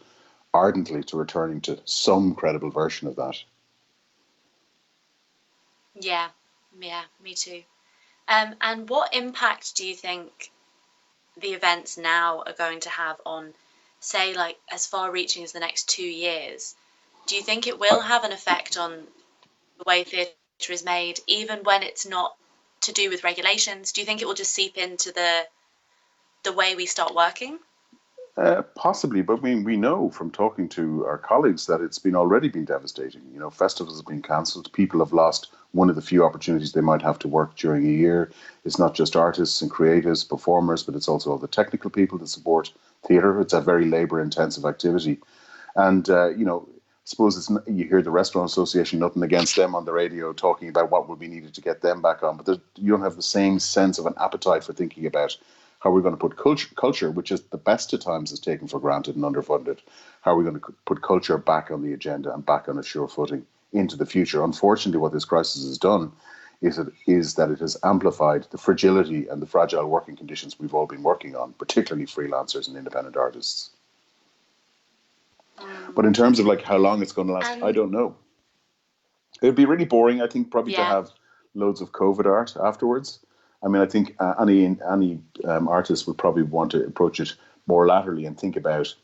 ardently to returning to some credible version of that. Yeah, me too. And what impact do you think the events now are going to have on, say, like as far reaching as the next 2 years? Do you think it will have an effect on the way theatre is made, even when it's not to do with regulations? Do you think it will just seep into the way we start working? Possibly, but we know from talking to our colleagues that it's already been devastating. Festivals have been cancelled. People have lost one of the few opportunities they might have to work during a year. It's not just artists and creatives, performers, but it's also all the technical people that support theatre. It's a very labour-intensive activity. And, I suppose you hear the Restaurant Association, nothing against them, on the radio talking about what would be needed to get them back on. But you don't have the same sense of an appetite for thinking about how we're going to put culture, which is the best of times is taken for granted and underfunded. How are we going to put culture back on the agenda and back on a sure footing into the future? Unfortunately, what this crisis has done is that it has amplified the fragility and the fragile working conditions we've all been working on, particularly freelancers and independent artists. But in terms of like how long it's going to last, I don't know. It'd be really boring, I think, probably to have loads of COVID art afterwards. I mean, I think any artist would probably want to approach it more laterally and think about,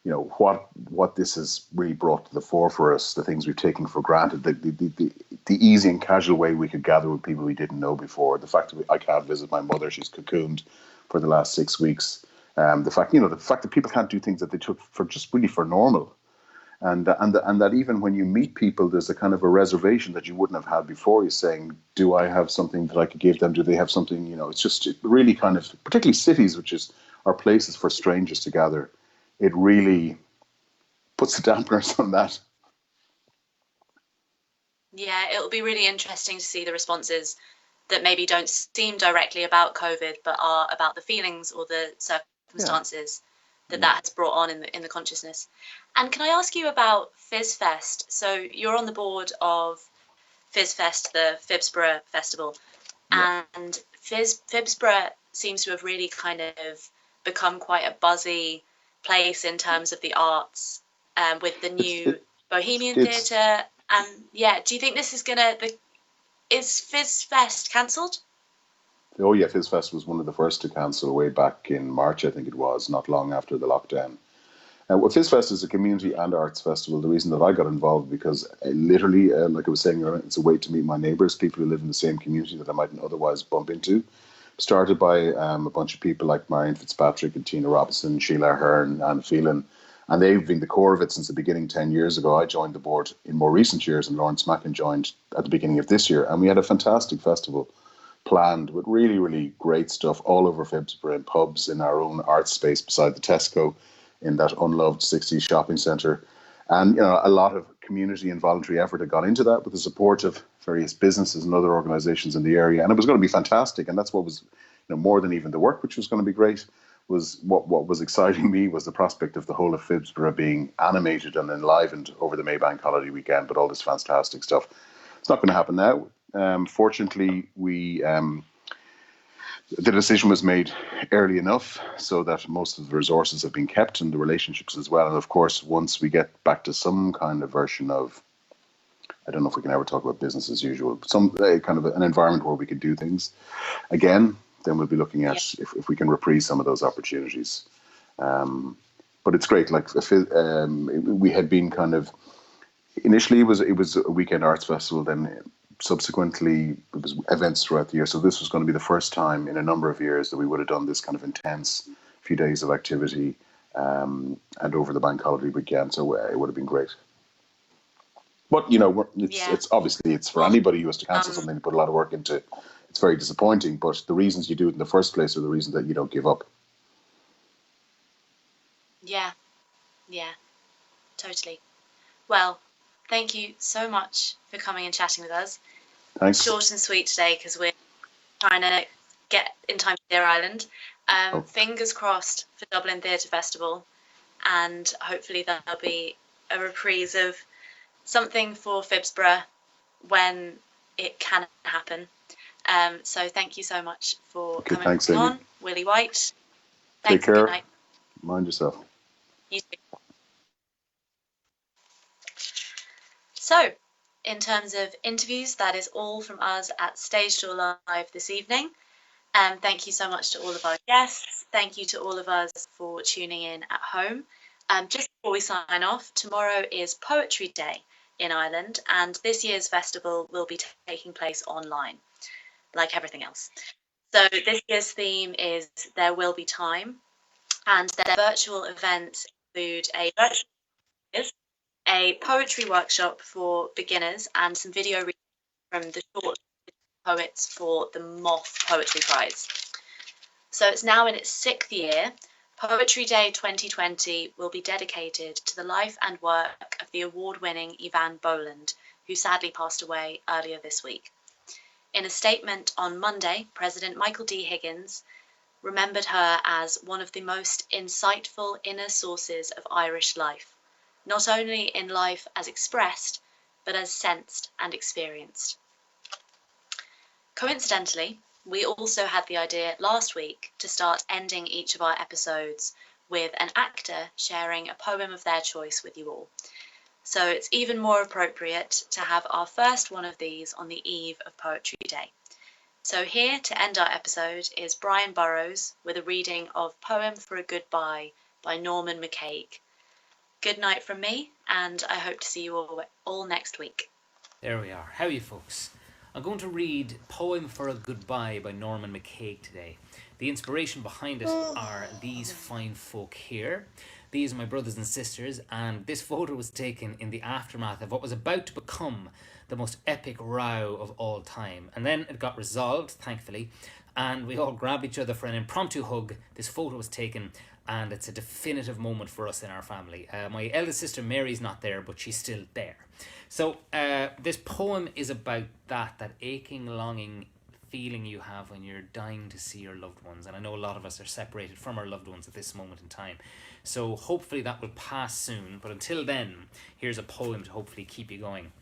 what this has really brought to the fore for us, the things we've taken for granted, the easy and casual way we could gather with people we didn't know before, the fact that I can't visit my mother, she's cocooned for the last 6 weeks, the fact that people can't do things that they took for normal. And that even when you meet people, there's a kind of a reservation that you wouldn't have had before. You're saying, do I have something that I could give them? Do they have something? It's just really kind of, particularly cities, which are places for strangers to gather. It really puts the dampeners on that. Yeah, it'll be really interesting to see the responses that maybe don't seem directly about COVID, but are about the feelings or the circumstances that has brought on in the consciousness. And can I ask you about FizzFest? So you're on the board of FizFest, the Phibsborough Festival, and Phibsborough seems to have really kind of become quite a buzzy place in terms of the arts, with the new Bohemian Theatre. And do you think this is is FizFest cancelled? Oh yeah, FizFest was one of the first to cancel way back in March, I think it was, not long after the lockdown. Well, FizFest is a community and arts festival. The reason that I got involved because literally, like I was saying, it's a way to meet my neighbours, people who live in the same community that I mightn't otherwise bump into. Started by a bunch of people like Marion Fitzpatrick and Tina Robinson, Sheila Ahern, Anne Phelan, and they've been the core of it since the beginning 10 years ago. I joined the board in more recent years, and Lawrence Mackin joined at the beginning of this year, and we had a fantastic festival planned with really, really great stuff all over Phibsborough, in pubs, in our own art space beside the Tesco, in that unloved 60s shopping centre. And a lot of community and voluntary effort had gone into that with the support of various businesses and other organisations in the area. And it was going to be fantastic. And that's what was, more than even the work, which was going to be great, was what was exciting me was the prospect of the whole of Phibsborough being animated and enlivened over the Maybank holiday weekend, but all this fantastic stuff. It's not going to happen now. Fortunately, the decision was made early enough so that most of the resources have been kept and the relationships as well. And of course, once we get back to some kind of version of, I don't know if we can ever talk about business as usual, some kind of an environment where we could do things again, then we'll be looking at if we can reprise some of those opportunities. But it's great. Like we had been kind of, initially it was a weekend arts festival, then subsequently it was events throughout the year. So this was going to be the first time in a number of years that we would have done this kind of intense few days of activity and over the bank holiday weekend. So it would have been great. But, it's obviously, it's for anybody who has to cancel something to put a lot of work into. It's very disappointing, but the reasons you do it in the first place are the reason that you don't give up. Yeah, totally. Well, thank you so much for coming and chatting with us. Thanks. Short and sweet today because we're trying to get in time for Deer Island. Fingers crossed for Dublin Theatre Festival, and hopefully there'll be a reprise of something for Phibsborough when it can happen. So thank you so much for coming on, Willie White. Take care. Good night. Mind yourself. You too. So, in terms of interviews, that is all from us at Stage Door Live this evening. Thank you so much to all of our guests. Thank you to all of us for tuning in at home. Just before we sign off, tomorrow is Poetry Day in Ireland, and this year's festival will be taking place online, like everything else. So this year's theme is There Will Be Time, and their virtual events include a poetry workshop for beginners and some video readings from the short poets for the Moth Poetry Prize. So it's now in its 6th year. Poetry Day 2020 will be dedicated to the life and work of the award-winning Evan Boland, who sadly passed away earlier this week. In a statement on Monday, President Michael D. Higgins remembered her as one of the most insightful inner sources of Irish life, not only in life as expressed, but as sensed and experienced. Coincidentally, we also had the idea last week to start ending each of our episodes with an actor sharing a poem of their choice with you all. So it's even more appropriate to have our first one of these on the eve of Poetry Day. So here to end our episode is Brian Burrows with a reading of Poem for a Goodbye by Norman McCaig. Good night from me, and I hope to see you all next week. There we are. How are you folks? I'm going to read Poem for a Goodbye by Norman McCaig today. The inspiration behind it are these fine folk here. These are my brothers and sisters, and this photo was taken in the aftermath of what was about to become the most epic row of all time. And then it got resolved, thankfully, and we all grabbed each other for an impromptu hug. This photo was taken, and it's a definitive moment for us in our family. My eldest sister Mary's not there, but she's still there. So this poem is about that aching, longing feeling you have when you're dying to see your loved ones. And I know a lot of us are separated from our loved ones at this moment in time. So hopefully that will pass soon. But until then, here's a poem to hopefully keep you going.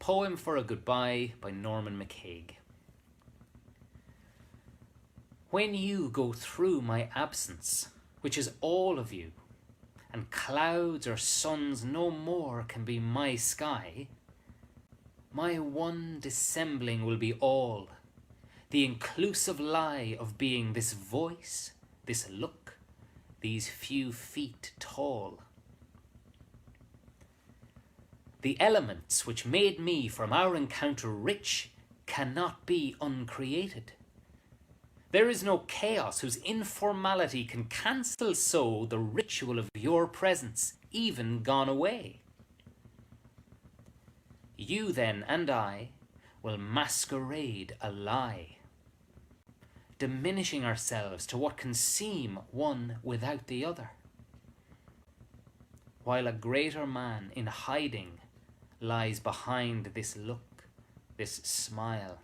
Poem for a Goodbye by Norman McCaig. When you go through my absence, which is all of you, and clouds or suns no more can be my sky, my one dissembling will be all, the inclusive lie of being this voice, this look, these few feet tall. The elements which made me from our encounter rich cannot be uncreated. There is no chaos whose informality can cancel so the ritual of your presence, even gone away. You then and I will masquerade a lie, diminishing ourselves to what can seem one without the other, while a greater man in hiding lies behind this look, this smile.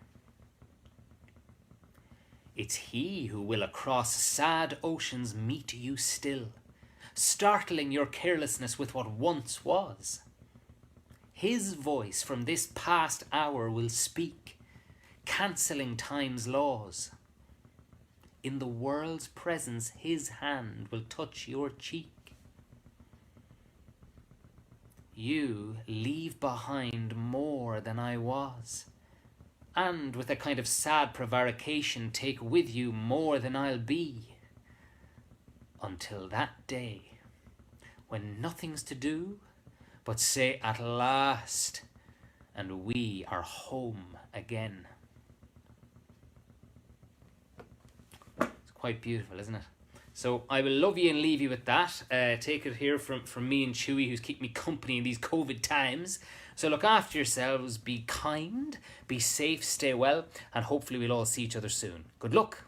It's he who will across sad oceans meet you still, startling your carelessness with what once was. His voice from this past hour will speak, cancelling time's laws. In the world's presence, his hand will touch your cheek. You leave behind more than I was, and with a kind of sad prevarication take with you more than I'll be, until that day when nothing's to do but say at last, and we are home again. It's quite beautiful, isn't it? So I will love you and leave you with that. Take it here from me and Chewy, who's keeping me company in these COVID times. So look after yourselves, be kind, be safe, stay well, and hopefully we'll all see each other soon. Good luck.